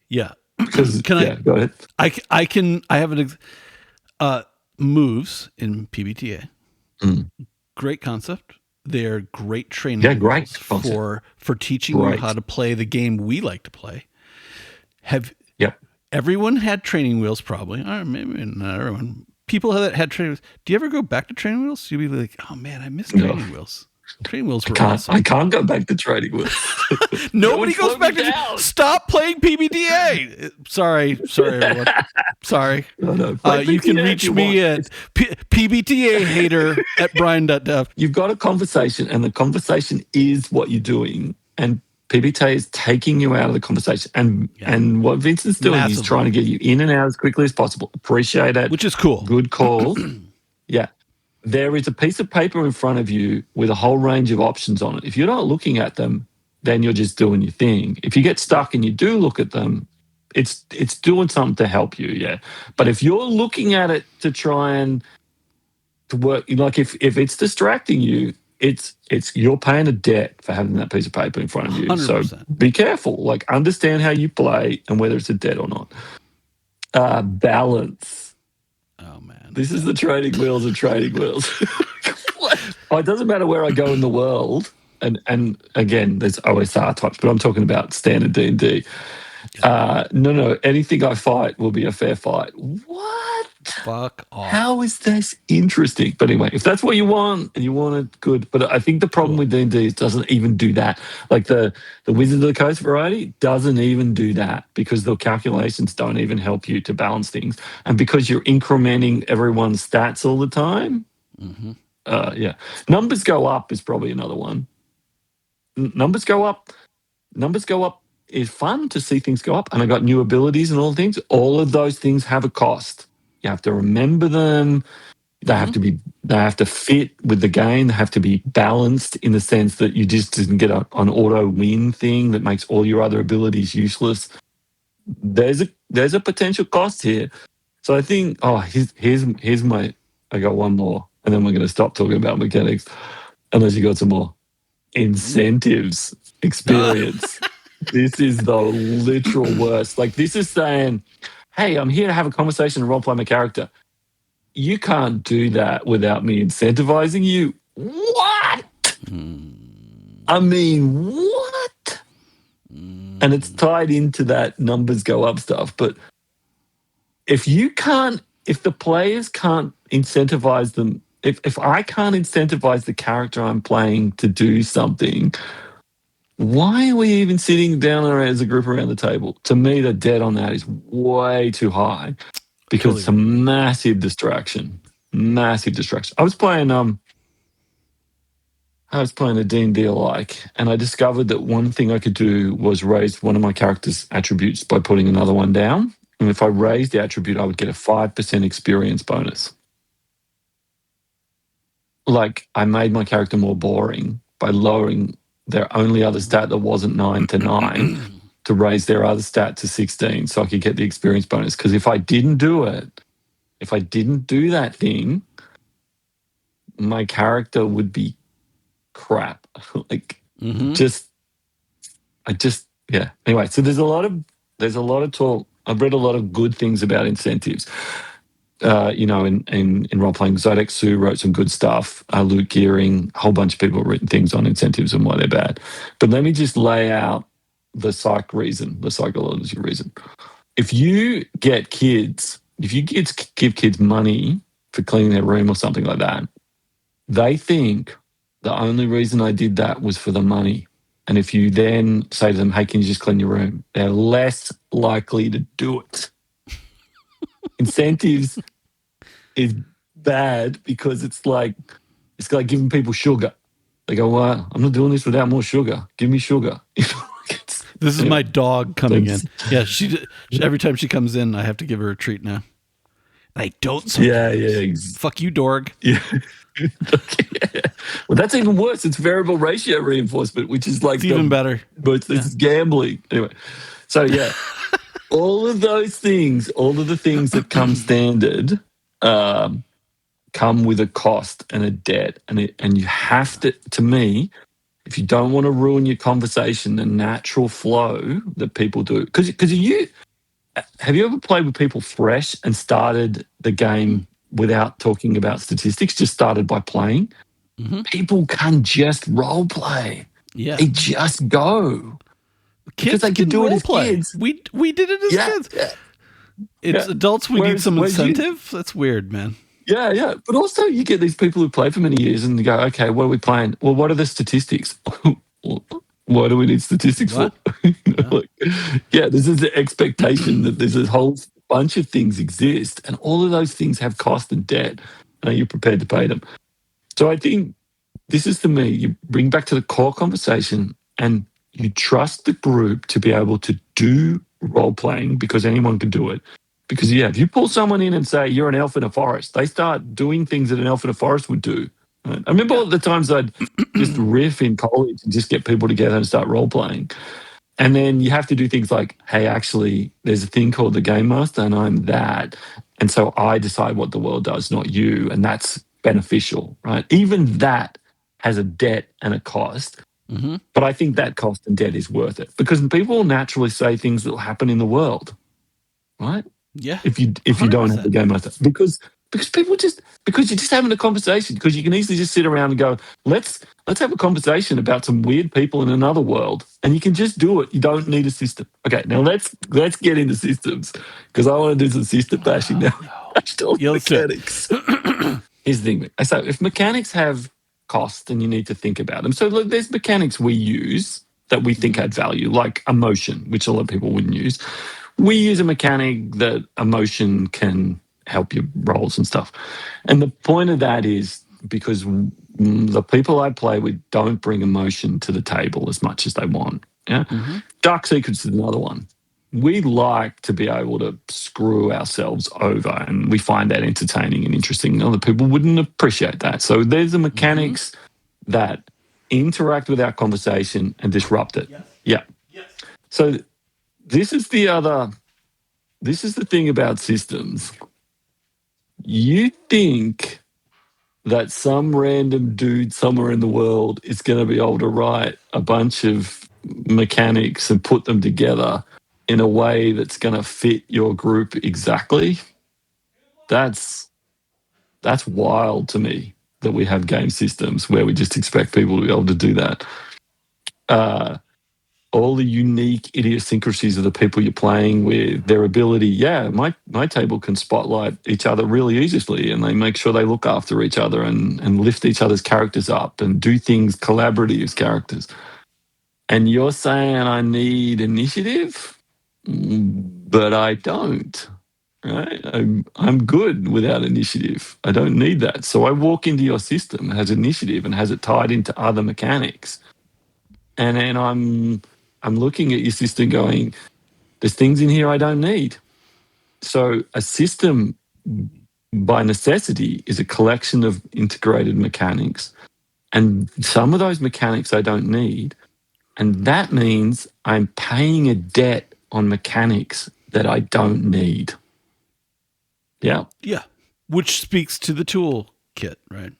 Yeah. Because go ahead. I have moves in PBTA. Great concept. They're great training for teaching you how to play the game we like to play. Everyone had training wheels probably. Or maybe not everyone. people that had training wheels. Do you ever go back to training wheels? You'd be like, oh man, I miss training wheels. Training wheels were awesome. I can't go back to training wheels. Nobody goes back to stop playing PBTA. Sorry, everyone. Sorry. No. You can reach me at pbtahater@brine.dev. You've got a conversation, and the conversation is what you're doing, and PBTA is taking you out of the conversation. And what Vincent's doing is trying to get you in and out as quickly as possible. Appreciate it. Which is cool. Good call. Yeah. There is a piece of paper in front of you with a whole range of options on it. If you're not looking at them, then you're just doing your thing. If you get stuck and you do look at them, it's doing something to help you, yeah. But if you're looking at it to try and to work, like if it's distracting you, it's you're paying a debt for having that piece of paper in front of you. 100%. So be careful. Like, understand how you play and whether it's a debt or not. Balance. Oh man, this is the training wheels of training wheels. Oh, it doesn't matter where I go in the world, and again, there's OSR types, but I'm talking about standard D&D. No, anything I fight will be a fair fight. What? Fuck off. How is this interesting? But anyway, if that's what you want and you want it, good. But I think the problem with D&D is it doesn't even do that. Like the Wizards of the Coast variety doesn't even do that because the calculations don't even help you to balance things. And because you're incrementing everyone's stats all the time, yeah. Numbers go up is probably another one. Numbers go up is fun to see things go up. And I got new abilities and all the things. All of those things have a cost. You have to remember them. They have to fit with the game. They have to be balanced in the sense that you just didn't get an auto win thing that makes all your other abilities useless. There's a potential cost here. So I think, here's my, I got one more, and then we're going to stop talking about mechanics, unless you got some more. Incentives, experience. This is the literal worst. Like, this is saying, hey, I'm here to have a conversation and role-play my character. You can't do that without me incentivizing you. What? I mean, what? And it's tied into that numbers go up stuff. But if the players can't incentivize them, if I can't incentivize the character I'm playing to do something, why are we even sitting down there as a group around the table? To me, the debt on that is way too high because it's a massive distraction. Massive distraction. I was playing a D&D alike, and I discovered that one thing I could do was raise one of my character's attributes by putting another one down. And if I raised the attribute, I would get a 5% experience bonus. Like, I made my character more boring by lowering their only other stat that wasn't 9 to 9 to raise their other stat to 16 so I could get the experience bonus. Because if I didn't do that thing, my character would be crap. Yeah. Anyway, so there's a lot of talk. I've read a lot of good things about incentives. In role-playing, Zodek Sue wrote some good stuff. Luke Gearing, a whole bunch of people have written things on incentives and why they're bad. But let me just lay out the psychology reason. If you give kids money for cleaning their room or something like that, they think the only reason I did that was for the money. And if you then say to them, hey, can you just clean your room? They're less likely to do it. Incentives is bad because it's like giving people sugar. They go, well, I'm not doing this without more sugar. Give me sugar. This is my dog coming in. Yeah, she every time she comes in, I have to give her a treat now. And I don't. Sometimes. Fuck you, Dorg. Yeah. Well, that's even worse. It's variable ratio reinforcement, which is like even better. But this is gambling. Anyway, so yeah. All of the things that come standard come with a cost and a debt. And you have to me, if you don't want to ruin your conversation, the natural flow that people do. Because have you ever played with people fresh and started the game without talking about statistics, just started by playing? People can just role play. Yeah. They just go. Kids because they can do it as kids. We did it as kids. Yeah. It's adults. We need some incentive. That's weird, man. Yeah. But also, you get these people who play for many years and you go, okay, what are we playing? Well, what are the statistics? Why do we need statistics for? This is the expectation that there's a whole bunch of things exist, and all of those things have cost and debt, and are you prepared to pay them? So I think this is, to me, you bring back to the core conversation and you trust the group to be able to do role playing because anyone can do it. Because, if you pull someone in and say, you're an elf in a forest, they start doing things that an elf in a forest would do. Right? I remember all the times I'd just riff in college and just get people together and start role playing. And then you have to do things like, hey, actually, there's a thing called the Game Master and I'm that. And so I decide what the world does, not you. And that's beneficial, right? Even that has a debt and a cost. Mm-hmm. But I think that cost and debt is worth it because people will naturally say things that will happen in the world, right? Yeah. If you don't have the Game Master. Because you're just having a conversation, because you can easily just sit around and go, let's have a conversation about some weird people in another world. And you can just do it. You don't need a system. Okay, now let's get into systems, because I want to do some system bashing now. Mechanics. Here's the thing. So if mechanics have cost, then you need to think about them. So look, there's mechanics we use that we think add value, like emotion, which a lot of people wouldn't use. We use a mechanic that emotion can help your rolls and stuff. And the point of that is because the people I play with don't bring emotion to the table as much as they want. Yeah. Mm-hmm. Dark Secrets is another one. We like to be able to screw ourselves over, and we find that entertaining and interesting. Other people wouldn't appreciate that. So there's the mechanics that interact with our conversation and disrupt it. Yes. Yeah. Yes. So this is the thing about systems. You think that some random dude somewhere in the world is going to be able to write a bunch of mechanics and put them together in a way that's going to fit your group exactly. That's wild to me, that we have game systems where we just expect people to be able to do that. All the unique idiosyncrasies of the people you're playing with, their ability. My table can spotlight each other really easily, and they make sure they look after each other and lift each other's characters up and do things collaborative as characters. And you're saying I need initiative, but I don't. Right? I'm good without initiative. I don't need that. So I walk into your system that has initiative and has it tied into other mechanics, and then I'm looking at your system going, there's things in here I don't need. So a system, by necessity, is a collection of integrated mechanics. And some of those mechanics I don't need. And that means I'm paying a debt on mechanics that I don't need. Yeah. Yeah. Which speaks to the toolkit, right?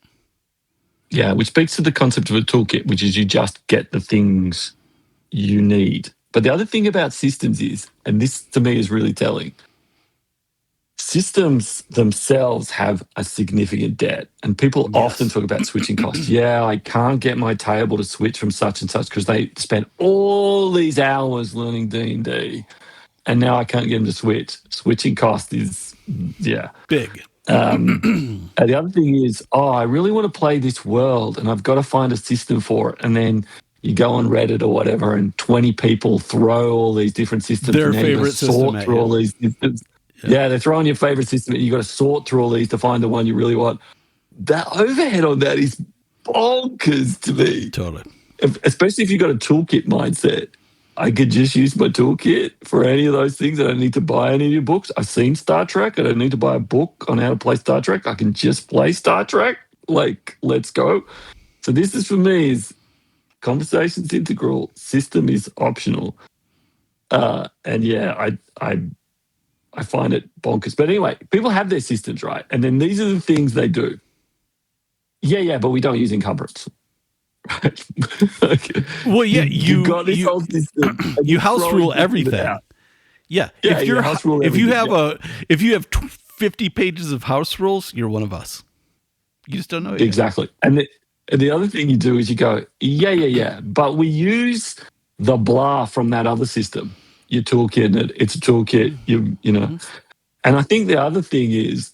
Yeah, which speaks to the concept of a toolkit, which is you just get the things you need. But the other thing about systems is, and this to me is really telling, systems themselves have a significant debt. And people often talk about switching costs. I can't get my table to switch from such and such because they spent all these hours learning D&D and now I can't get them to switch. Switching cost is, big. And the other thing is, I really want to play this world and I've got to find a system for it. And then you go on Reddit or whatever and 20 people throw all these different systems. Their and favorite system. Sort through all these systems. Yeah, they're throwing your favorite system and you've got to sort through all these to find the one you really want. That overhead on that is bonkers to me. Totally. Especially if you've got a toolkit mindset. I could just use my toolkit for any of those things. I don't need to buy any of your books. I've seen Star Trek. I don't need to buy a book on how to play Star Trek. I can just play Star Trek. Like, let's go. So this is, for me, is conversation's integral. System is optional. I find it bonkers. But anyway, people have their systems, right? And then these are the things they do. But we don't use encumbrance. Right. Okay. Well, you got this whole system. You house rule everything. Yeah. If you have 50 pages of house rules, you're one of us. You just don't know it exactly. And the other thing you do is you go, but we use the blah from that other system. Your toolkit, it's a toolkit. You know. And I think the other thing is,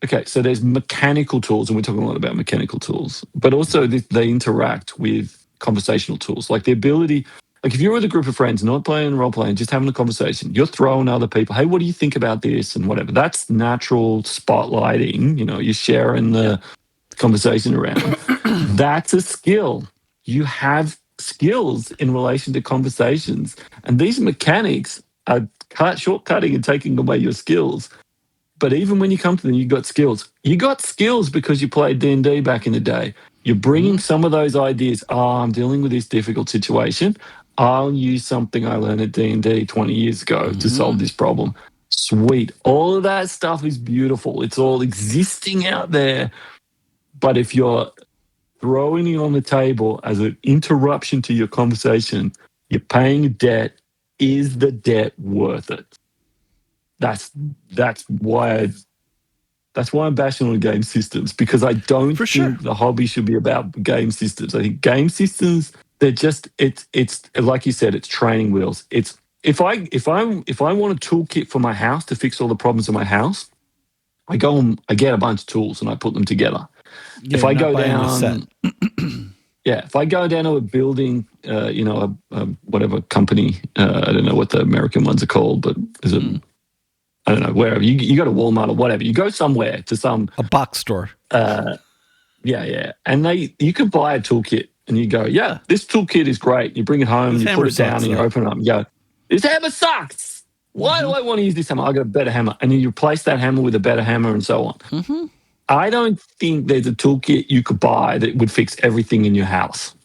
okay, so there's mechanical tools, and we're talking a lot about mechanical tools, but also they interact with conversational tools, like the ability, like if you're with a group of friends, not playing role playing, just having a conversation, you're throwing other people, hey, what do you think about this and whatever. That's natural spotlighting. You're sharing the conversation around. That's a skill. You have skills in relation to conversations, and these mechanics are shortcutting and taking away your skills. But even when you come to them, you got skills. You got skills because you played D&D back in the day. You're bringing some of those ideas. Oh, I'm dealing with this difficult situation. I'll use something I learned at D&D 20 years ago to solve this problem. Sweet. All of that stuff is beautiful. It's all existing out there. But if you're throwing it on the table as an interruption to your conversation, you're paying a debt. Is the debt worth it? That's why I'm bashing on game systems, because I don't think the hobby should be about game systems. I think game systems, they're just it's like you said, it's training wheels. It's if I want a toolkit for my house to fix all the problems in my house, I go and I get a bunch of tools and I put them together. Yeah, if I go down, if I go down to a building, a whatever company, I don't know what the American ones are called, but is it? I don't know, wherever. You go to Walmart or whatever. You go somewhere to a box store. And you can buy a toolkit and you go, yeah, this toolkit is great. You bring it home, you put it down and you open it up and you go, this hammer sucks. Why do I want to use this hammer? I got a better hammer. And then you replace that hammer with a better hammer and so on. I don't think there's a toolkit you could buy that would fix everything in your house.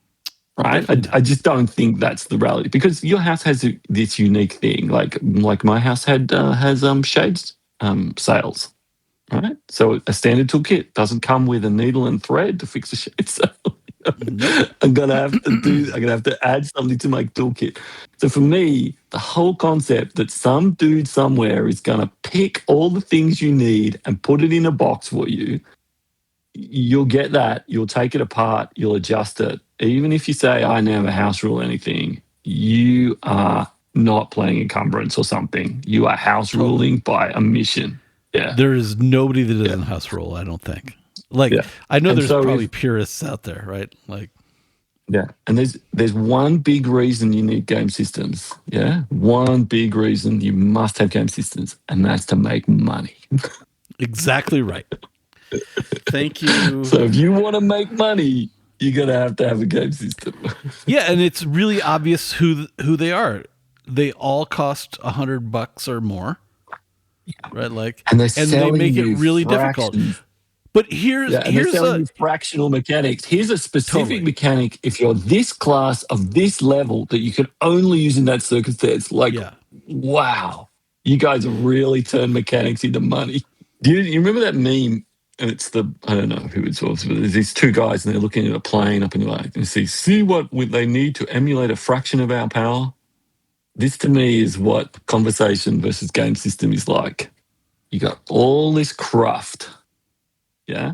Right, I just don't think that's the reality, because your house has this unique thing. Like my house has shades sails, right? So a standard toolkit doesn't come with a needle and thread to fix a shade sail. I'm gonna have to add something to my toolkit. So for me, the whole concept that some dude somewhere is gonna pick all the things you need and put it in a box for you. You'll get that. You'll take it apart. You'll adjust it. Even if you say, I never house rule anything, you are not playing encumbrance or something. You are house ruling by omission. Yeah. There is nobody that doesn't house rule, I don't think. I know there's probably purists out there, right? And there's one big reason you need game systems. Yeah. One big reason you must have game systems, and that's to make money. Exactly right. Thank you. So if you want to make money, you're going to have a game system. Yeah, and it's really obvious who they are. They all cost $100 or more, right? And they make it really difficult. But here's fractional mechanics. Here's a specific mechanic. If you're this class of this level that you can only use in that circumstance, wow, you guys really turn mechanics into money. Do you remember that meme? And it's I don't know who it was, but there's these two guys and they're looking at a plane up in the air and see what they need to emulate a fraction of our power. This to me is what conversation versus game system is like. You got all this craft, yeah,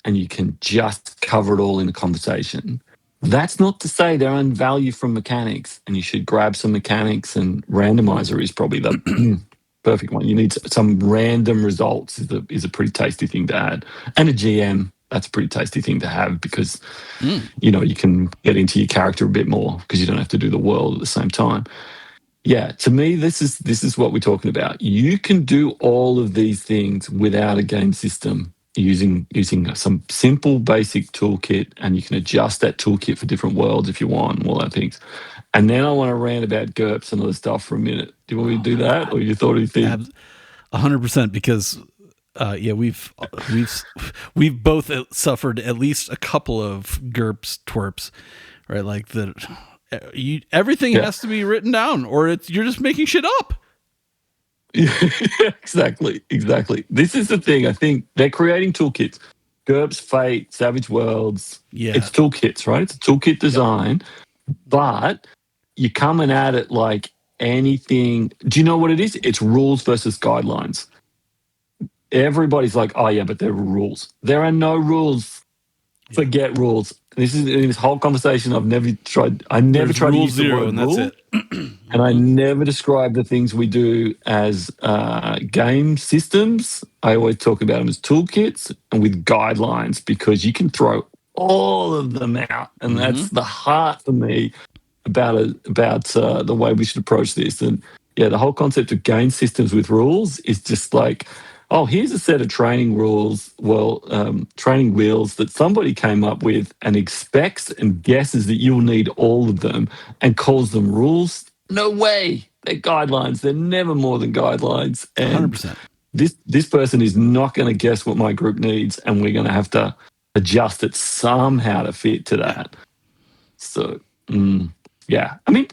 and you can just cover it all in a conversation. That's not to say there aren't value from mechanics, and you should grab some mechanics, and randomizer is probably the perfect one. You need some random results is a pretty tasty thing to add. And a GM, that's a pretty tasty thing to have, because, you can get into your character a bit more because you don't have to do the world at the same time. Yeah, to me, this is what we're talking about. You can do all of these things without a game system using some simple basic toolkit, and you can adjust that toolkit for different worlds if you want and all that things. And then I want to rant about GURPS and other stuff for a minute. Do you want me to do that, or you thought you'd think? 100%, because we've both suffered at least a couple of GURPS twerps, right? Everything has to be written down, or you're just making shit up. Exactly. This is the thing. I think they're creating toolkits. GURPS, Fate, Savage Worlds. Yeah, it's toolkits, right? It's a toolkit design, but you're coming at it like anything. Do you know what it is? It's rules versus guidelines. Everybody's like, oh yeah, but there are rules. There are no rules. Forget rules. This is in this whole conversation. I never tried There's to rule use the zero, word and that's rule, it. and I never describe the things we do as game systems. I always talk about them as toolkits and with guidelines because you can throw all of them out, and that's the heart for me about the way we should approach this. And yeah, the whole concept of game systems with rules is just like, oh, here's a set of training rules, training wheels that somebody came up with and expects and guesses that you'll need all of them and calls them rules. No way. They're guidelines. They're never more than guidelines. And 100%. this person is not going to guess what my group needs, and we're going to have to adjust it somehow to fit to that. So, yeah, I mean,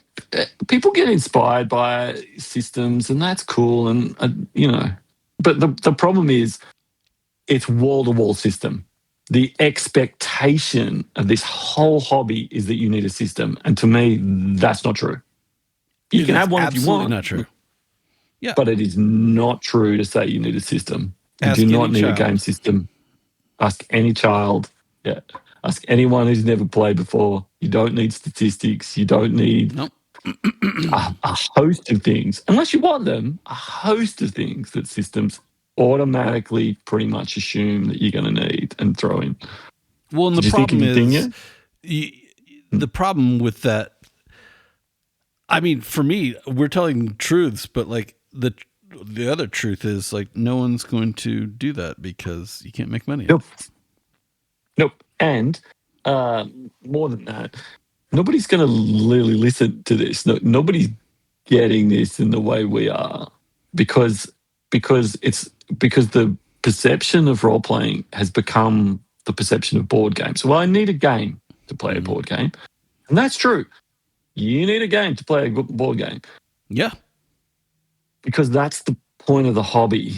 people get inspired by systems, and that's cool, and but the problem is it's wall-to-wall system. The expectation of this whole hobby is that you need a system, and to me, that's not true. You can have one if you want. Not true. Yeah, but it is not true to say you need a system. You do not need a game system. Ask any child. Yeah. Ask anyone who's never played before. You don't need statistics. You don't need a host of things, unless you want them, a host of things that systems automatically pretty much assume that you're going to need and throw in. Well, and the problem is, the problem with that, I mean, for me, we're telling truths, but like the other truth is like no one's going to do that because you can't make money. Nope. And more than that, nobody's going to really listen to this. Nobody's getting this in the way we are because the perception of role playing has become the perception of board games. Well, I need a game to play a board game, and that's true. You need a game to play a board game. Yeah, because that's the point of the hobby.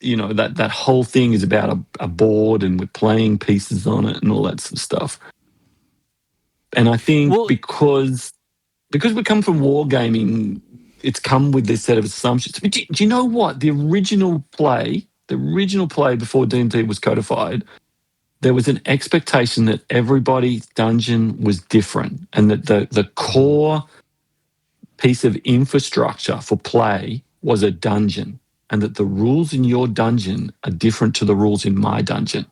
You know, that whole thing is about a board and we're playing pieces on it and all that sort of stuff. And I think because we come from wargaming, it's come with this set of assumptions. But do you know what? The original play before D&D was codified, there was an expectation that everybody's dungeon was different and that the core piece of infrastructure for play was a dungeon, and that the rules in your dungeon are different to the rules in my dungeon.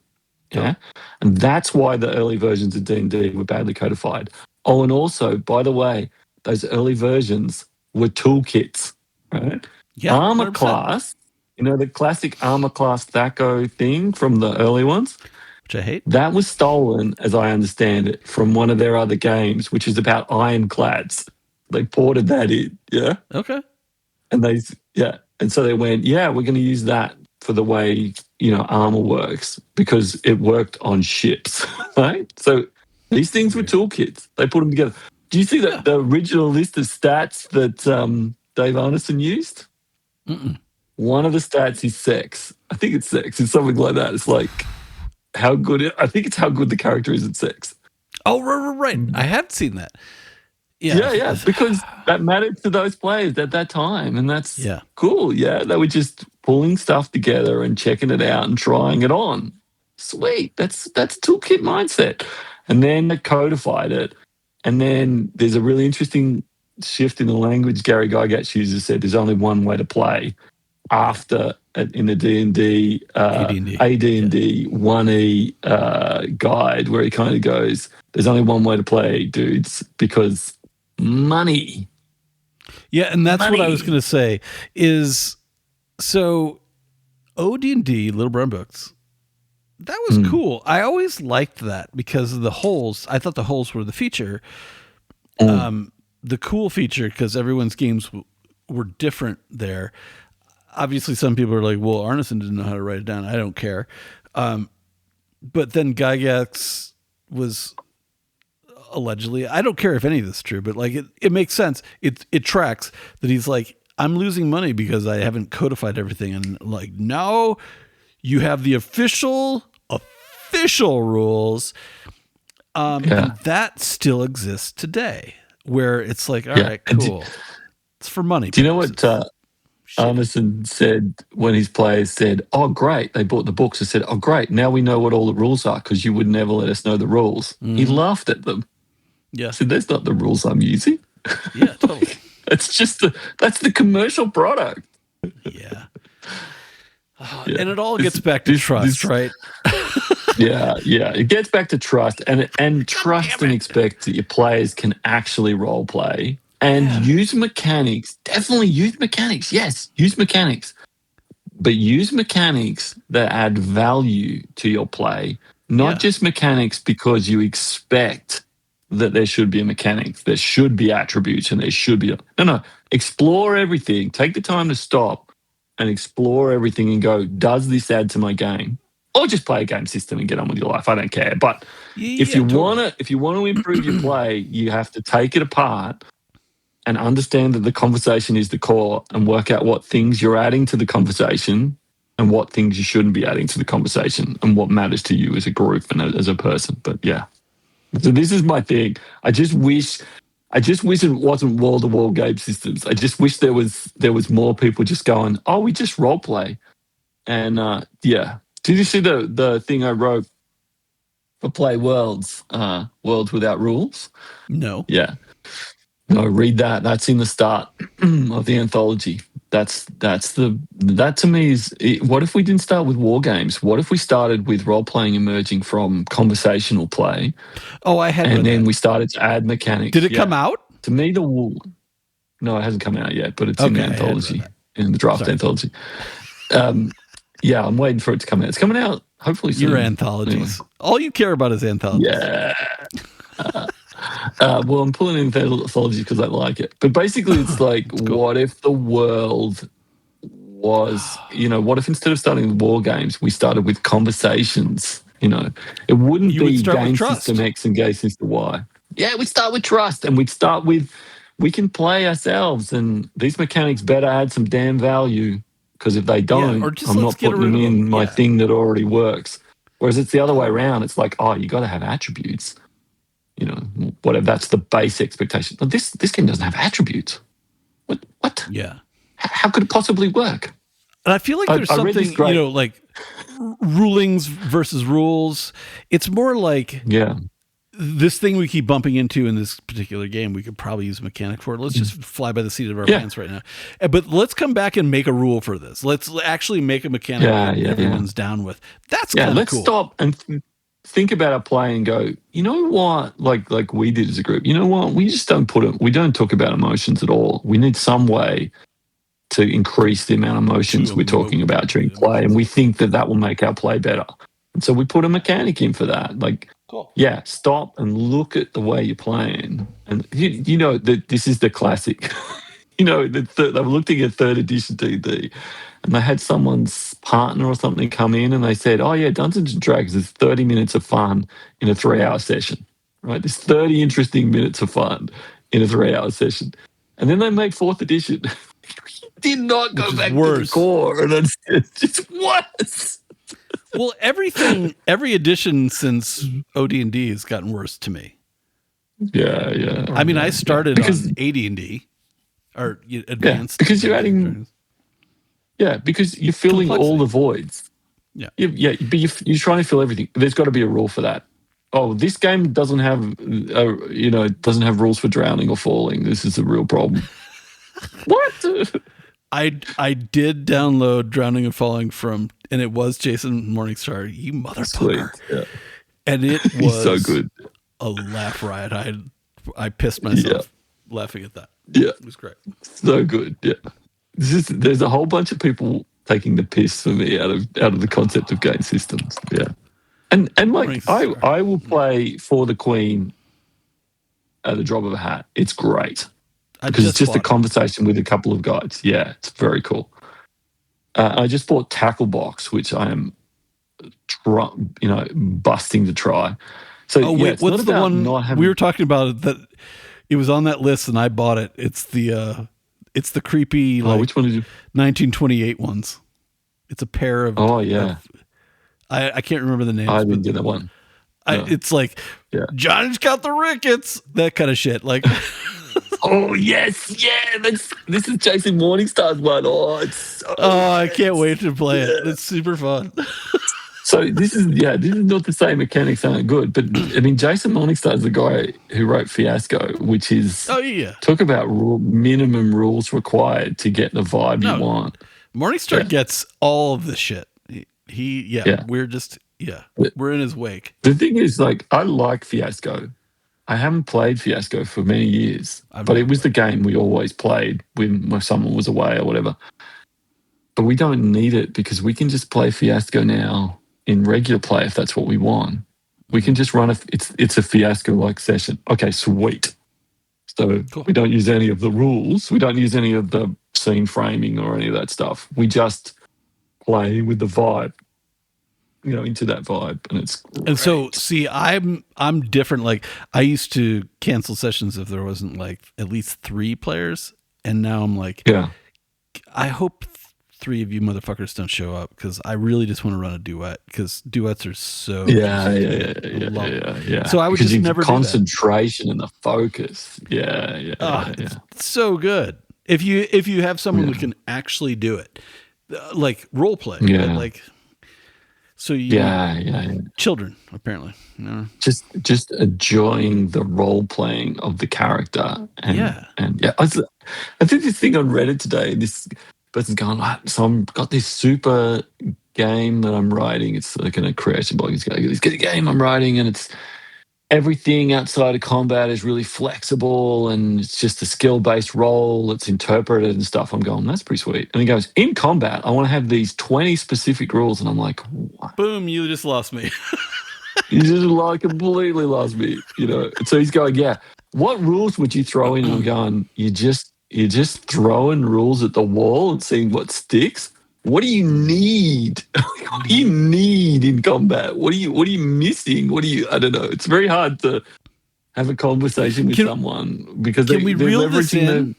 Yeah. And that's why the early versions of D&D were badly codified. Oh, and also, by the way, those early versions were toolkits, right? Yeah. Armor 100%. class, the classic armor class THACO thing from the early ones, which I hate. That was stolen, as I understand it, from one of their other games, which is about ironclads. They ported that in, yeah? Okay. And so they went, yeah, we're going to use that for the way, armor works because it worked on ships, right? So these things were toolkits. They put them together. Do you see the original list of stats that Dave Arneson used? One of the stats is sex. I think it's sex. It's something like that. It's like how good the character is at sex. Oh, right. I had seen that. Yeah, because that mattered to those players at that time, and that's cool. Yeah, they were just pulling stuff together and checking it out and trying it on. Sweet, that's toolkit mindset. And then they codified it, and then there's a really interesting shift in the language. Gary Gygax uses said there's only one way to play after in the D&D AD&D 1E guide, where he kind of goes, "There's only one way to play, dudes, because." Money. Yeah, and that's what I was going to say is, so OD&D, Little Brown Books, that was cool. I always liked that because of the holes. I thought the holes were the feature. The cool feature, because everyone's games were different there. Obviously, some people are like, well, Arneson didn't know how to write it down. I don't care. But then Gygax was... allegedly, I don't care if any of this is true, but like it makes sense. It tracks that he's like, I'm losing money because I haven't codified everything. And like, no, you have the official rules. And that still exists today, where it's like, all right, cool. It's for money. Do you know what? Arneson said when his players said, "Oh, great," they bought the books and said, "Oh, great, now we know what all the rules are because you would never let us know the rules." He laughed at them. Yeah. Said, "That's not the rules I'm using." Yeah, totally. That's just that's the commercial product. Yeah. And it all gets back to trust, right? Yeah. It gets back to trust and trust and expect that your players can actually role play and use mechanics. Definitely use mechanics. Yes, use mechanics. But use mechanics that add value to your play, not just mechanics because you expect that there should be a mechanic, there should be attributes, and there should be no. Explore everything. Take the time to stop and explore everything and go, does this add to my game? Or just play a game system and get on with your life. I don't care. But if you want to improve your play, you have to take it apart and understand that the conversation is the core and work out what things you're adding to the conversation and what things you shouldn't be adding to the conversation and what matters to you as a group and as a person. But yeah. So this is my thing. I just wish it wasn't wall-to-wall game systems. I just wish there was more people just going, "Oh, we just role play." And yeah. Did you see the thing I wrote for Play Worlds, Worlds Without Rules? No. Yeah. No, read that. That's in the start of the anthology. That to me is, what if we didn't start with war games? What if we started with role playing emerging from conversational play? Oh, I had. And then we started to add mechanics. Did it come out? To me, no, it hasn't come out yet, but it's in the anthology, in the draft anthology. Yeah, I'm waiting for it to come out. It's coming out hopefully soon. Your anthologies. Anyway. All you care about is anthologies. Yeah. Well, I'm pulling in anthology because I like it. But basically, it's like, what if the world was, what if instead of starting with war games, we started with conversations? It wouldn't be game system X and game system Y. Yeah, we'd start with trust, and we'd start with, we can play ourselves, and these mechanics better add some damn value, because if they don't, I'm not putting them in my thing that already works. Whereas it's the other way around. It's like, oh, you got to have attributes. Whatever, that's the base expectation. But this game doesn't have attributes. What? Yeah. How could it possibly work? And I feel like there's something, like rulings versus rules. It's more like this thing we keep bumping into in this particular game. We could probably use a mechanic for it. Let's just fly by the seat of our pants right now. But let's come back and make a rule for this. Let's actually make a mechanic that everyone's down with. That's kind of cool. Let's stop and think about our play and go, you know what, like we did as a group, you know what, we just we don't talk about emotions at all. We need some way to increase the amount of emotions we're talking about during play, and we think that will make our play better. And so we put a mechanic in for that. Like, stop and look at the way you're playing. And that this is the classic. They were looking at 3rd edition D&D, and they had someone's partner or something come in and they said, oh yeah, Dungeons and Dragons is 30 minutes of fun in a 3-hour session, right? There's 30 interesting minutes of fun in a 3-hour session. And then they made 4th edition. Did not go back to the core. And it's just worse. Well, every edition since OD&D has gotten worse to me. Yeah. I mean, I started on AD&D or advanced. Because you're adding... Yeah, because you're filling all the voids. Yeah. But you're trying to fill everything. There's got to be a rule for that. Oh, this game doesn't have, doesn't have rules for drowning or falling. This is a real problem. What? I did download Drowning and Falling and it was Jason Morningstar. You motherfucker. Yeah. And it was so good. A laugh riot. I pissed myself laughing at that. Yeah. It was great. So good. Yeah. There's a whole bunch of people taking the piss for me out of the concept of game systems. Yeah. And like I will play For the Queen at the drop of a hat. It's great. Because it's just a conversation with a couple of guys. Yeah, it's very cool. I just bought Tackle Box, which I am busting to try. So what's the one we were talking about that it was on that list and I bought it. It's the creepy which one did you 1928 ones. It's a pair of I can't remember the name. I didn't do that one. It's like Johnny's got the rickets, that kind of shit. Like Oh yes, yeah. This is Jason Morningstar's one. Oh, it's so I can't wait to play it. It's super fun. So this is not to say mechanics aren't good, but I mean Jason Morningstar is the guy who wrote Fiasco, which is talk about minimum rules required to get the vibe you want. Morningstar gets all of the shit. We're in his wake. The thing is, like, I like Fiasco. I haven't played Fiasco for many years, but it was the game we always played when someone was away or whatever. But we don't need it because we can just play Fiasco now in regular play if that's what we want. We can just run it's a Fiasco-like session. Okay, sweet. So cool. We don't use any of the rules. We don't use any of the scene framing or any of that stuff. We just play with the vibe, into that vibe, and it's great. And so, see, I'm different. Like, I used to cancel sessions if there wasn't like at least 3 players, and now I'm like, I hope 3 of you motherfuckers don't show up because I really just want to run a duet because duets are so yeah. So I would just never concentration and the focus. It's so good if you have someone who can actually do it, like role play, right? Like. So children apparently, just enjoying the role playing of the character, I think this thing on Reddit today. This person's going, so I've got this super game that I'm writing. It's like in a creation blog. He's got this game I'm writing, and it's everything outside of combat is really flexible, and it's just a skill-based role. It's interpreted and stuff. I'm going, that's pretty sweet. And he goes, in combat, I want to have these 20 specific rules. And I'm like, what? Boom, you just lost me. You just completely lost me, So he's going, what rules would you throw in? And I'm going, you're just throwing rules at the wall and seeing what sticks? What do you need? What do you need in combat? What are you missing? I don't know. It's very hard to have a conversation with someone because they're leveraging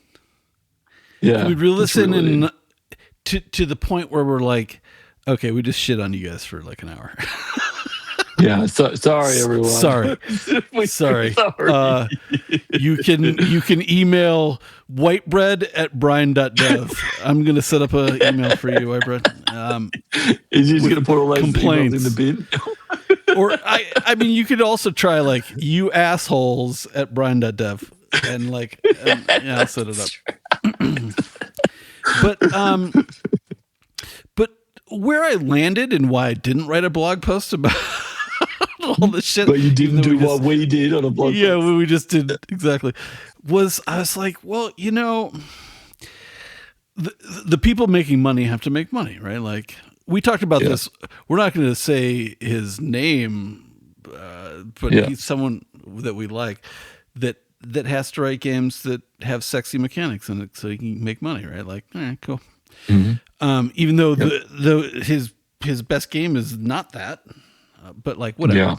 Can we reel this in to the point where we're like, okay, we just shit on you guys for like an hour. Sorry everyone. Sorry. You can email wightbread@brine.dev. I'm gonna set up an email for you, Wightbread. Is you just gonna put all those emails in the bin? Or I mean, you could also try like you assholes at brine.dev and like I'll set it up. But where I landed and why I didn't write a blog post about all this shit. But you didn't do what we did on a blog post. Yeah, we just did exactly. I was like, well, the people making money have to make money, right? Like we talked about this. We're not going to say his name, but he's someone that we like that has to write games that have sexy mechanics in it so he can make money, right? Like, all right, cool. Mm-hmm. Even though his best game is not that, but like whatever. Yeah.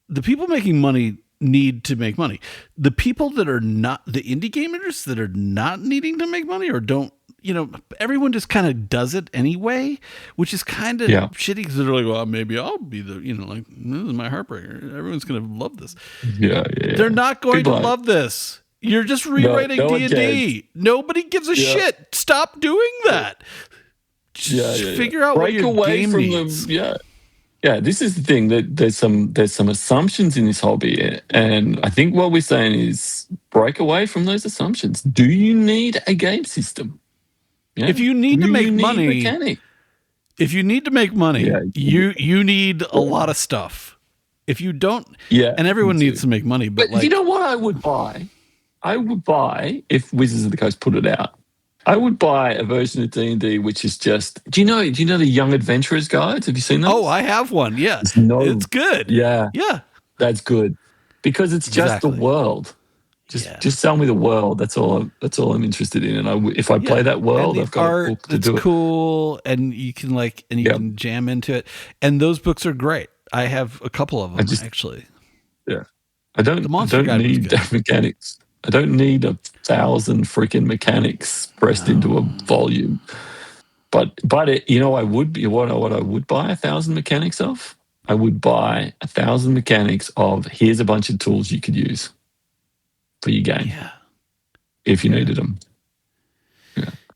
The people making money need to make money. The people that are not the indie gamers that are not needing to make money or don't, everyone just kind of does it anyway, which is kind of shitty because they're like, well, maybe I'll be the, like this is my heartbreaker. Everyone's going to love this. Yeah. They're not going to love this. You're just rewriting D&D. Nobody gives a shit. Stop doing that. Just figure out what your game needs. Yeah, this is the thing that there's some assumptions in this hobby, and I think what we're saying is break away from those assumptions. Do you need a game system? Yeah. If you need to make money, you need a lot of stuff. If you don't, and everyone needs to make money, but like, you know what I would buy? I would buy if Wizards of the Coast put it out. I would buy a version of D&D which is just. Do you know the Young Adventurers guides? Have you seen those? Oh, I have one. Yeah, it's good. Yeah, that's good because it's just the world. Just sell me the world. That's all I'm interested in. And if I play that world, I've got a book to do it. It's cool, and you can can jam into it. And those books are great. I have a couple of them actually. Yeah, I don't need mechanics. I don't need 1,000 freaking mechanics pressed into a volume. But I would be what I would buy 1,000 mechanics of. I would buy 1,000 mechanics of here's a bunch of tools you could use for your game. Yeah. if you needed them.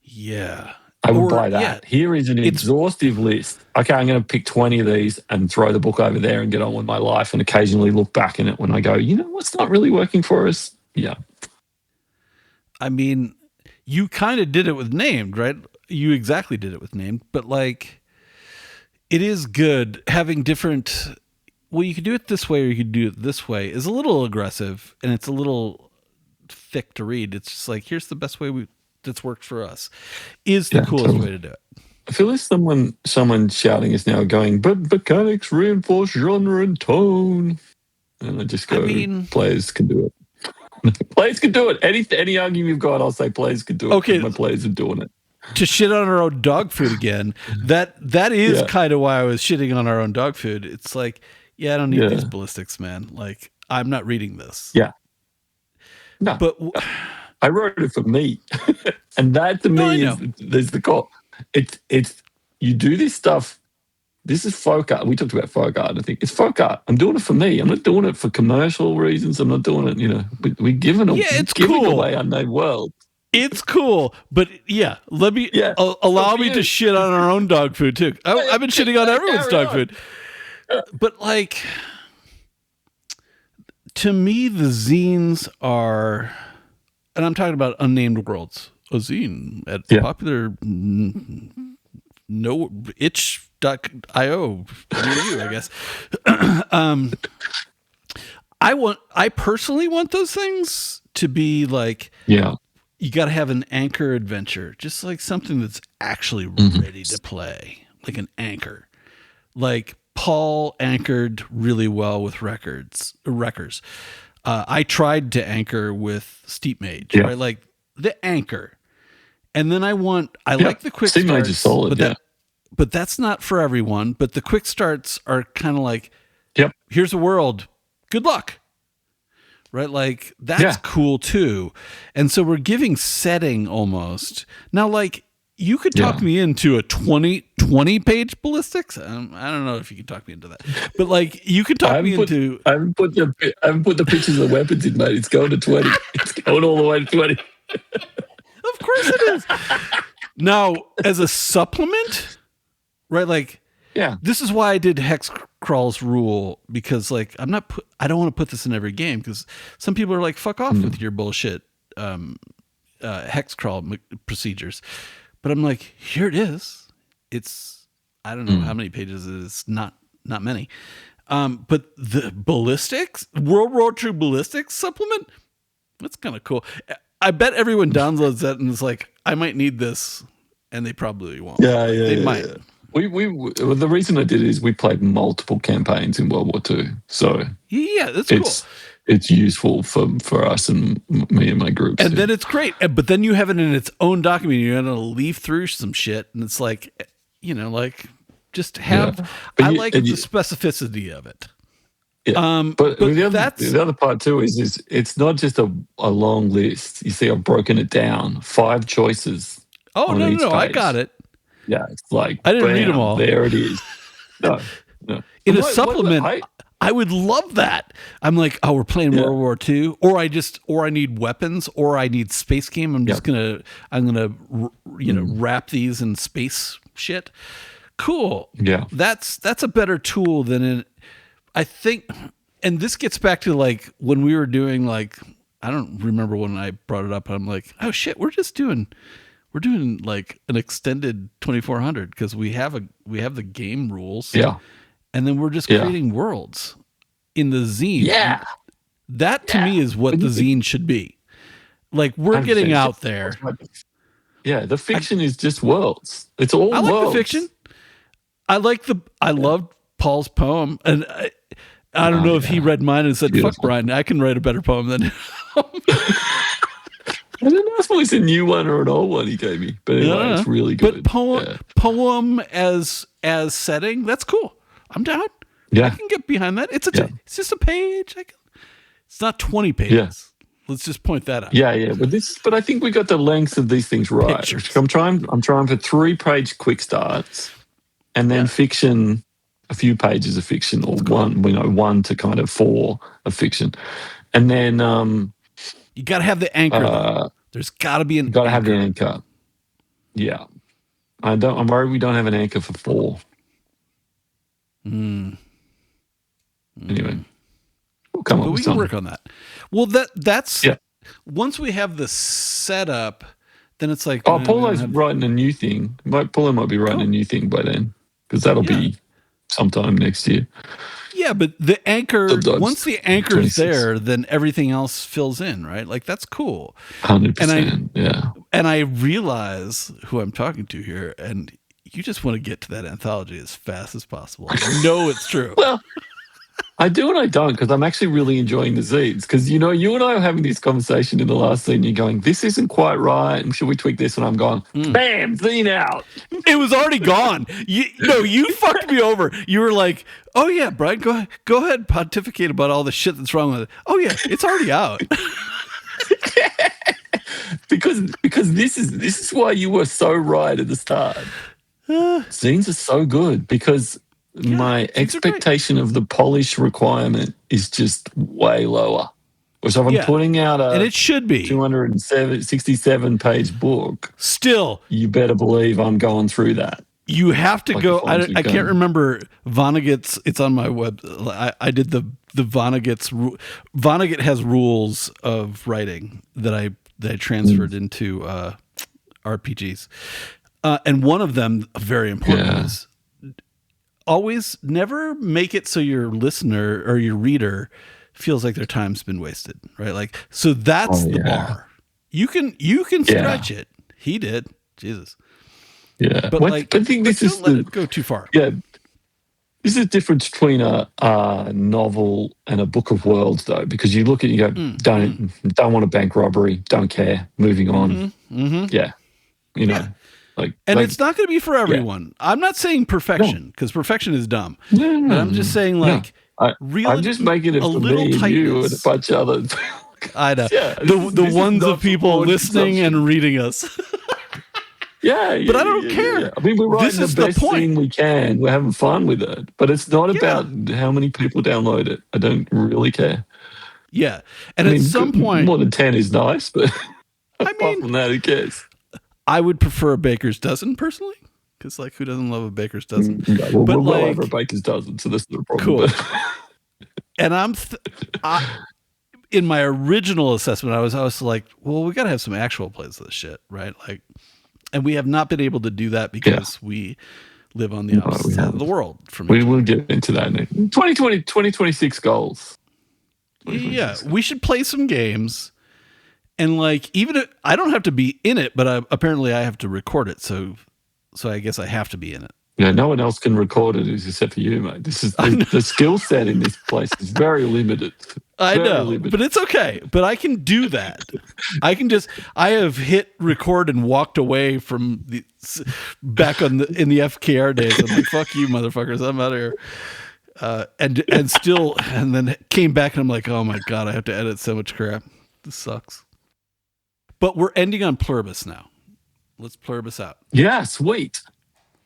Yeah. I would buy that. Yeah, Here is an exhaustive list. Okay, I'm going to pick 20 of these and throw the book over there and get on with my life and occasionally look back in it when I go, you know what's not really working for us? Yeah. I mean, you kind of did it with Named, right? You exactly did it with Named, but like it is good having different, well, you could do it this way or you could do it this way is a little aggressive and it's a little thick to read. It's just like, here's the best way that's worked for us is the coolest way to do it. I feel like someone shouting is now going, but mechanics reinforce genre and tone. And I just go, players can do it. Players can do it. Any argument you've got, I'll say players can do it. Okay. My players are doing it. To shit on our own dog food again, that is kind of why I was shitting on our own dog food. It's like, I don't need these ballistics, man. Like, I'm not reading this. Yeah. No. But I wrote it for me. And that to me is the call. It's you do this stuff. This is folk art. We talked about folk art. I think it's folk art. I'm doing it for me. I'm not doing it for commercial reasons. I'm not doing it, we're giving away unnamed world. It's cool, but let me allow me to shit on our own dog food too. I've been shitting on everyone's dog food, but like to me, the zines are, and I'm talking about Unnamed Worlds, a zine at popular no itch.io near you, I guess. I personally want those things to be like, you got to have an anchor adventure, just like something that's actually ready to play, like an anchor. Like Paul anchored really well with Wreckers. I tried to anchor with Steep Mage, right? Like the anchor. And then I like the quick Steep starts. Mage is solid, but that's not for everyone. But the quick starts are kind of like, here's a world. Good luck. Right? Like that's cool too. And so we're giving setting almost. Now, like you could talk me into a 20 page ballistics. I don't know if you can talk me into that, but like you could talk me into. I haven't put the pictures of the weapons in, mate. It's going to 20. It's going all the way to 20. Of course it is. Now, as a supplement, right? Like, this is why I did Hex Crawl's rule, because like I don't want to put this in every game because some people are like, fuck off with your bullshit Hex Crawl procedures. But I'm like, here it is. It's, I don't know how many pages it is. Not many. But the ballistics, World War II ballistics supplement, that's kind of cool. I bet everyone downloads that and is like, I might need this, and they probably won't. They might. Yeah. Well, the reason I did it is we played multiple campaigns in World War II, so that's cool. It's useful for us and me and my groups. And then it's great, but then you have it in its own document. You're gonna leaf through some shit, and it's like, like just have. I like the specificity of it. Yeah. But the other part too is it's not just a long list. You see, I've broken it down. 5 choices. Oh, no, I got it. Yeah, it's like, I didn't read them all. There it is. No. In a supplement, I would love that. I'm like, oh, we're playing World War II, or I need weapons, or I need space game. I'm gonna wrap these in space shit. Cool. Yeah. That's a better tool than I think, and this gets back to like when we were doing like, I don't remember when I brought it up. I'm like, oh shit, we're doing like an extended 2400 because we have the game rules. Yeah. And then we're just creating worlds in the zine. Yeah. That to me is what the zine should be. Like we're getting out there. Yeah. The fiction is just worlds. It's all worlds. I like the fiction. I loved Paul's poem. And I don't know if he read mine and said, fuck Brian, I can write a better poem than him. I don't know if it was a new one or an old one he gave me, but anyway, it's really good. But poem as setting, that's cool. I'm down. Yeah, I can get behind that. It's just a page. It's not 20 pages. Yeah. Let's just point that out. Yeah. But I think we got the length of these things right. Pictures. I'm trying for 3-page quick starts, and then fiction, a few pages of fiction, or one, 1 to kind of 4 of fiction, and then you got to have the anchor. There's got to be an Got to anchor. have the anchor. Yeah. I'm worried we don't have an anchor for 4. Anyway, we'll come up with we something. can work on that. Well, that's once we have the setup, then it's like, Paulo's writing a new thing. Paulo might be writing a new thing by then, because that'll be sometime next year. Yeah, but the anchor, Sometimes once the anchor's 26. there, then everything else fills in, right? Like, that's cool. 100%. And I realize who I'm talking to here, and you just want to get to that anthology as fast as possible. I know it's true. Well, I do and I don't, because I'm actually really enjoying the zines. Because, you and I were having this conversation in the last zine. You're going, this isn't quite right, and should we tweak this? And I'm going, bam, zine out. It was already gone. You fucked me over. You were like, oh yeah, Brian, go ahead, pontificate about all the shit that's wrong with it. Oh yeah, it's already out. because this is why you were so right at the start. Zines are so good because my expectation of the polish requirement is just way lower. Which if I'm putting out and it should be 267-page book, still, you better believe I'm going through that. You have to go. I can't remember Vonnegut's. It's on my web. I did the Vonnegut's. Vonnegut has rules of writing that I transferred into RPGs, and one of them, very important, is always never make it so your listener or your reader feels like their time's been wasted. Right, like so that's the bar. You can stretch it. He did. Jesus. Yeah, but I think this is let it go too far. Yeah, this is the difference between a novel and a book of worlds, though, because you look at it, you go, don't want a bank robbery, don't care, moving on. Yeah, like, it's not going to be for everyone. Yeah. I'm not saying perfection because perfection is dumb. No, but I'm just saying I'm just making it for me and you and a bunch of others. I know the ones of people listening and reading us. Yeah, but I don't care. Yeah. I mean, we're writing the best thing we can. We're having fun with it, but it's not about how many people download it. I don't really care. Yeah, and at some point, more than 10 is nice, but apart from that, who cares? I would prefer a baker's dozen personally, because who doesn't love a baker's dozen? Yeah, well, we're well over a baker's dozen, so that's not a problem. Cool. And in my original assessment, I was like, well, we got to have some actual plays of this shit, right? And we have not been able to do that because we live on the opposite side of the world from we will get into that. 2026 goals. Yeah, we should play some games. And even if I don't have to be in it, but apparently I have to record it. So I guess I have to be in it. Yeah, no one else can record it except for you, mate. This is the skill set in this place is very limited. I know, but it's okay. But I can do that. I have hit record and walked away from back in the FKR days. I'm like, fuck you, motherfuckers. I'm out of here. And then came back and I'm like, oh my God, I have to edit so much crap. This sucks. But we're ending on Pluribus now. Let's Pluribus out. Yeah, sweet.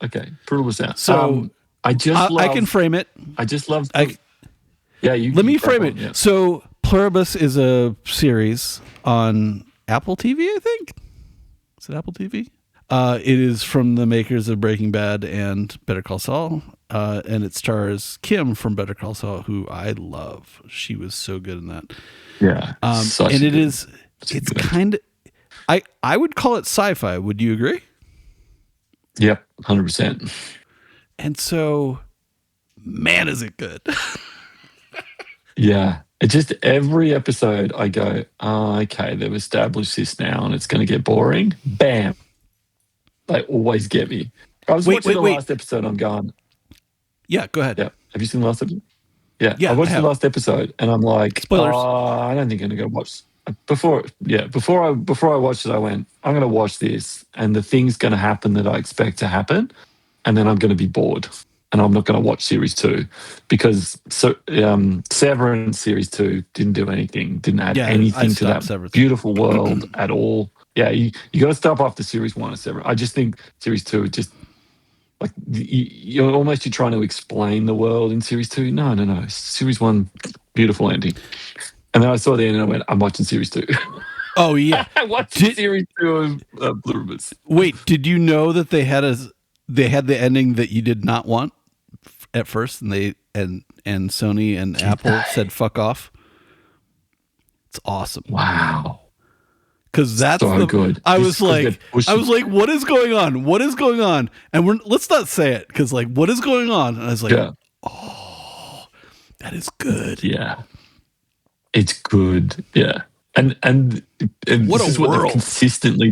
Okay, Pluribus out. So I can frame it. I just love. Let me frame it. Yeah. So Pluribus is a series on Apple TV, I think. Is it Apple TV? It is from the makers of Breaking Bad and Better Call Saul, and it stars Kim from Better Call Saul, who I love. She was so good in that. Yeah, and it's kind of. I would call it sci-fi. Would you agree? Yep, 100%. And so, man, is it good? Yeah. It just every episode I go, okay, they've established this now and it's going to get boring. Bam. They always get me. I was watching the last episode. I'm going. Yeah, go ahead. Yeah. Have you seen the last episode? Yeah. I watched the last episode and I'm like, spoilers. I don't think I'm going to go watch. Before I watched it, I went, I'm going to watch this and the thing's going to happen that I expect to happen. And then I'm going to be bored. And I'm not going to watch Series 2 because Severance Series 2 didn't do anything, didn't add anything to that Severance. Beautiful world at all. Yeah, you got to stop after Series 1 of Severance. I just think Series 2 just like you're trying to explain the world in Series 2. No. Series 1, beautiful ending. And then I saw the end and I went, I'm watching Series 2. Oh yeah. I watched series 2 of Pluribus. Wait, did you know that they had the ending that you did not want at first, and and Sony and Apple said fuck off? It's awesome. Wow. Because that's so good. I was like, what is going on? What is going on? And let's not say it, because like, what is going on? And I was like, oh, that is good. Yeah, it's good. Yeah, and what this is world. What they've consistently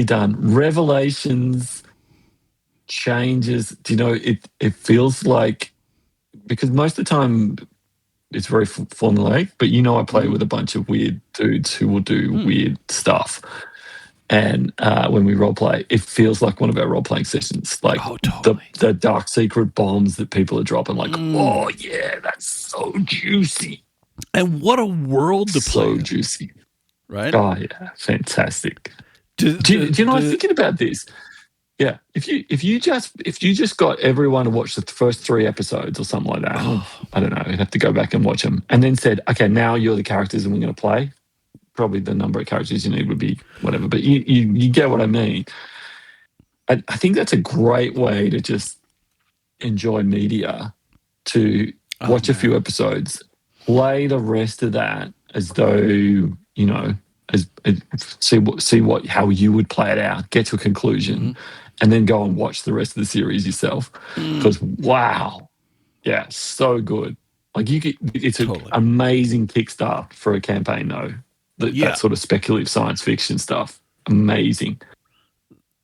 done. Revelations, changes. Do you know? It feels like, because most of the time it's very formulaic, but I play with a bunch of weird dudes who will do weird stuff. And when we role play, it feels like one of our role playing sessions. Like the dark secret bombs that people are dropping. Like, oh yeah, that's so juicy. And what a world to play. So juicy, right? Oh yeah, fantastic. Do you know? I was thinking about this. Yeah, if you just got everyone to watch the first 3 episodes or something like that, I don't know, you'd have to go back and watch them, and then said, okay, now you're the characters and we're going to play. Probably the number of characters you need would be whatever, but you get what I mean. I think that's a great way to just enjoy media, to watch a few episodes, play the rest of that as though see how you would play it out, get to a conclusion, and then go and watch the rest of the series yourself. Because wow, yeah, so good. Like it's an amazing kickstart for a campaign, though. That sort of speculative science fiction stuff, amazing.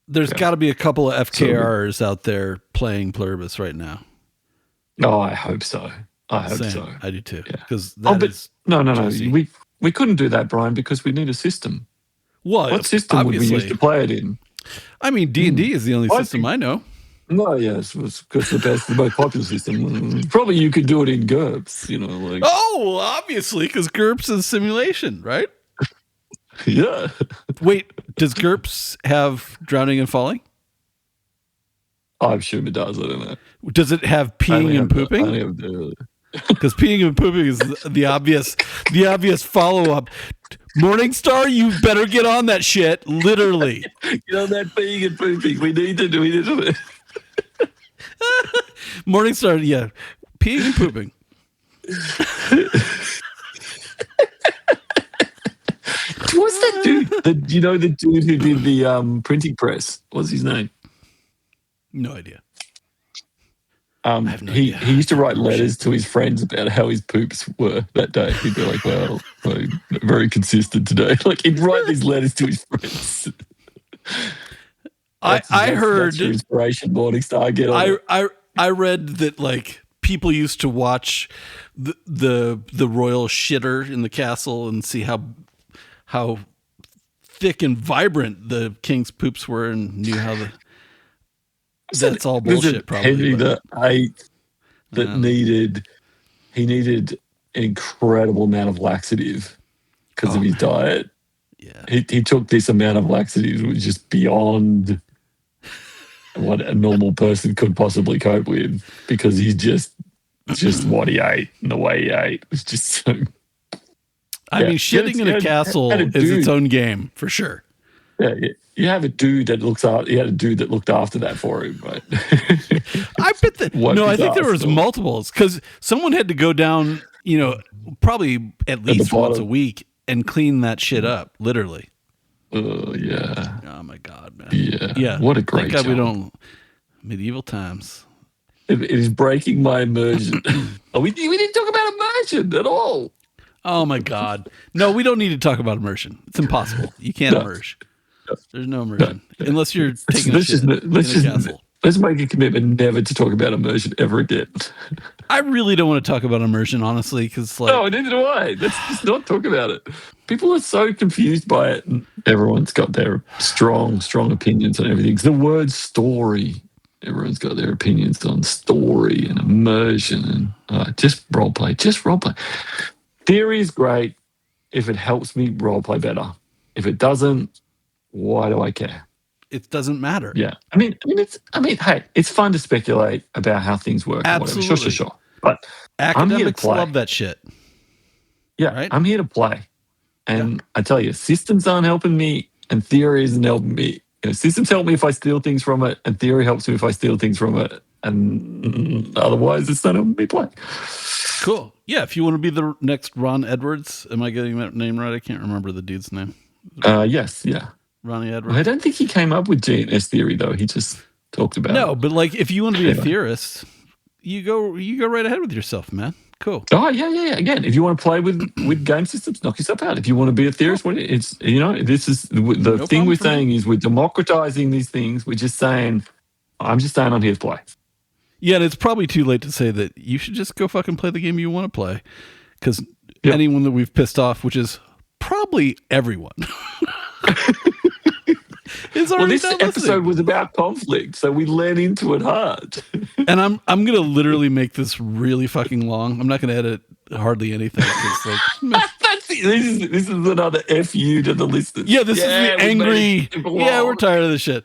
There's got to be a couple of FKRs out there playing Pluribus right now. Oh, I hope so. I hope so. I do too. Because no. We couldn't do that, Brian, because we need a system. Well, what system would we use to play it in? I mean, D&D is the only system I know. No, yes, because the most popular system. Probably you could do it in GURPS, like. Oh, obviously, because GURPS is simulation, right? Yeah. Wait, does GURPS have drowning and falling? I'm sure it does. I don't know. Does it have peeing and pooping? Because peeing and pooping is the obvious follow-up. Morningstar, you better get on that shit. Literally. Get on that peeing and pooping. We need to do it. Morningstar, yeah. Peeing and pooping. What's that dude? The dude who did the printing press? What's his name? No idea. He used to write letters to his friends about how his poops were that day. He'd be like, well, very consistent today. Like, he'd write these letters to his friends. I heard... That's your inspiration, Morningstar. Get on it. I read that, like, people used to watch the royal shitter in the castle and see how thick and vibrant the king's poops were, and knew how the... That's all bullshit, probably. Henry VIII he needed an incredible amount of laxative because of his diet. Yeah, he took this amount of laxative, which was just beyond what a normal person could possibly cope with, because he's just what he ate and the way he ate was just so. I mean, shitting in a castle is its own game for sure. Yeah. You have a dude that he had a dude that looked after that for him, right? I bet that. No, I think there was multiples, because someone had to go down, probably at least once a week and clean that shit up, literally. Oh yeah. Oh my God, man. Yeah. What a great job. We don't medieval times. It is breaking my immersion. We didn't talk about immersion at all. Oh my God. No, we don't need to talk about immersion. It's impossible. You can't immerse. There's no immersion unless you're taking a shit in a castle. Let's make a commitment never to talk about immersion ever again. I really don't want to talk about immersion, honestly, because no, neither do I. Let's just not talk about it. People are so confused by it, and everyone's got their strong opinions on everything. The word story, everyone's got their opinions on story and immersion, and just role play. Theory is great if it helps me role play better. If it doesn't, why do I care? It doesn't matter. Yeah. I mean, hey, it's fun to speculate about how things work. Absolutely. Or whatever. Sure. But academics love that shit. Yeah. Right? I'm here to play. And I tell you, systems aren't helping me, and theory isn't helping me. Systems help me if I steal things from it, and theory helps me if I steal things from it. And otherwise, it's not helping me play. Cool. Yeah, if you want to be the next Ron Edwards, am I getting that name right? I can't remember the dude's name. Yes, yeah. Ronnie Edwards. I don't think he came up with GNS theory though. He just talked about it. No, but like if you want to be a theorist, you go right ahead with yourself, man. Cool. Oh yeah. Again, if you want to play with game systems, knock yourself out. If you want to be a theorist, it's this is the thing we're saying is we're democratizing these things. We're just saying, I'm just saying I'm here to play. Yeah, and it's probably too late to say that you should just go fucking play the game you want to play, because anyone that we've pissed off, which is probably everyone. Well, this episode was about conflict, so we led into it hard. And I'm gonna literally make this really fucking long. I'm not gonna edit hardly anything. Like, this is another FU to the listeners. Yeah, this is the angry. Yeah, we're tired of this shit.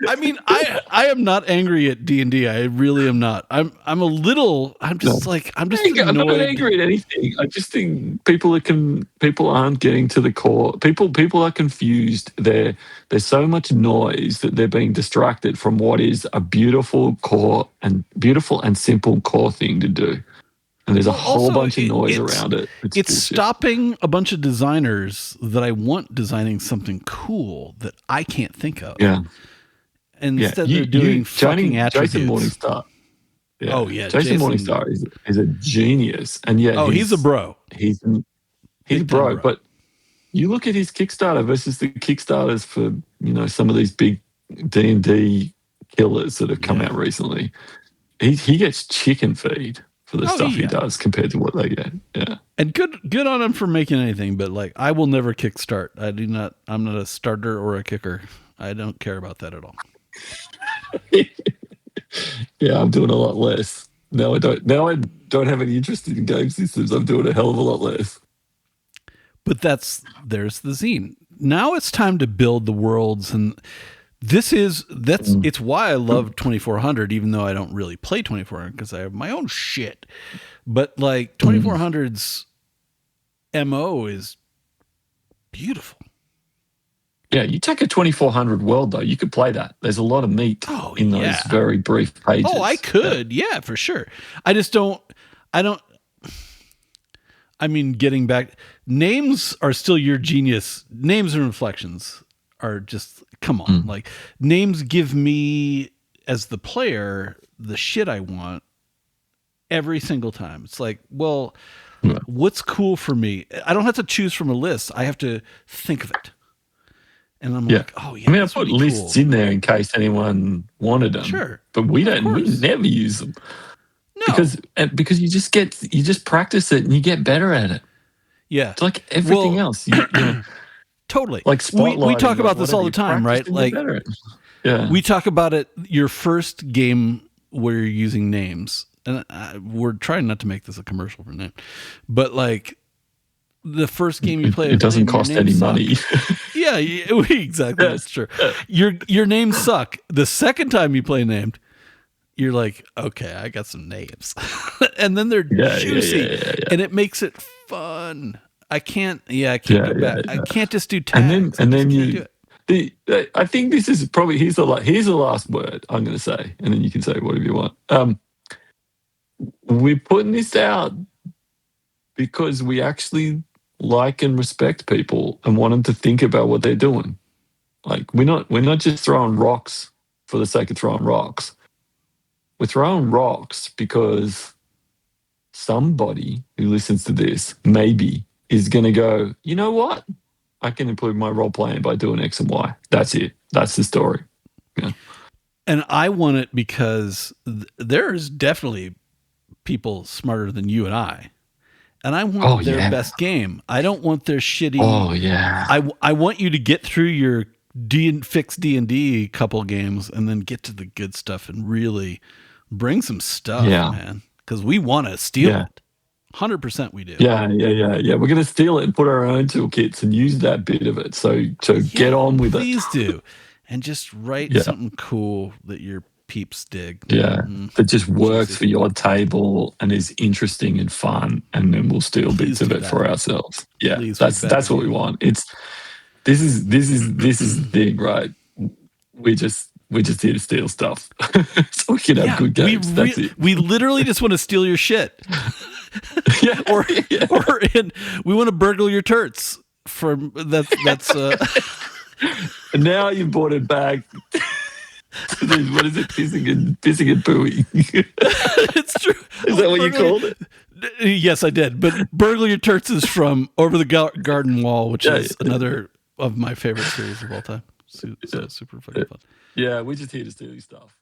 I mean, I am not angry at D&D. I really am not. I'm just annoyed. I'm not angry at anything. I just think people aren't getting to the core. People are confused. There's so much noise that they're being distracted from what is a beautiful and simple core thing to do. And there's a whole bunch of noise around it. It's stopping a bunch of designers that I want designing something cool that I can't think of. Yeah. And instead they're doing fucking attributes. Jason Morningstar. Yeah. Oh yeah, Jason Morningstar is a genius, and he's a bro. He's a bro. But you look at his Kickstarter versus the Kickstarters for some of these big D&D killers that have come out recently. He gets chicken feed for the stuff he does compared to what they get. Yeah, and good on him for making anything. But like, I will never kickstart. I'm not a starter or a kicker. I don't care about that at all. Yeah, I'm doing a lot less. Now I don't have any interest in game systems. I'm doing a hell of a lot less. But there's the zine. Now it's time to build the worlds, and it's why I love 2400, even though I don't really play 2400 because I have my own shit. But like 2400's MO is beautiful. Yeah, you take a 2400 world though, you could play that. There's a lot of meat in those very brief pages. Oh, I could, yeah, for sure. I just don't. I mean, getting back, names are still your genius. Names and reflections are just come on. Like names give me as the player the shit I want every single time. It's like, well, what's cool for me? I don't have to choose from a list. I have to think of it. And I'm like, oh yeah. I mean, I put lists in there in case anyone wanted them. Sure, but we never use them. No, because you just practice it and you get better at it. Yeah, it's like everything else. Totally. Like spotlighting. We talk about this all the time, right? Like, we talk about it. Your first game where you're using names, and we're trying not to make this a commercial for name, but like. The first game you play, it doesn't cost any money. Yeah, exactly. That's true. Your names suck. The second time you play named, you're like, okay, I got some names, and then they're juicy, and it makes it fun. I can't go back. I can't just do tags. And then you. I think this is probably here's the last word I'm going to say, and then you can say whatever you want. We're putting this out because we actually like and respect people and want them to think about what they're doing. Like we're not just throwing rocks for the sake of throwing rocks. We're throwing rocks because somebody who listens to this maybe is going to go, you know what? I can improve my role playing by doing X and Y. That's it. That's the story. Yeah. And I want it because there's definitely people smarter than you and I. And I want their best game. I don't want their shitty. Oh yeah. I want you to get through your fixed D&D couple games and then get to the good stuff and really bring some stuff, man. Because we want to steal it. 100% we do. Yeah. We're going to steal it and put our own toolkits and use that bit of it. So get on with Please do, and just write something cool that your peeps dig. Yeah, that just works for your table and is interesting and fun, and then we'll steal Please bits of do it that. for ourselves. Yeah, Please, we beg that's of what we you. want. This is the thing, right? We just here to steal stuff, so we can have good games. That's it. We literally just want to steal your shit, Yeah, or and we want to burgle your turts. That's. And now you brought it back. What is it? Pissing and pooing. It's true. Is that what you called it? Yes, I did. But burgle your turts is from Over the Garden Wall, which is another of my favorite series of all time. So super fucking fun. Yeah, we're just here to steal your stuff.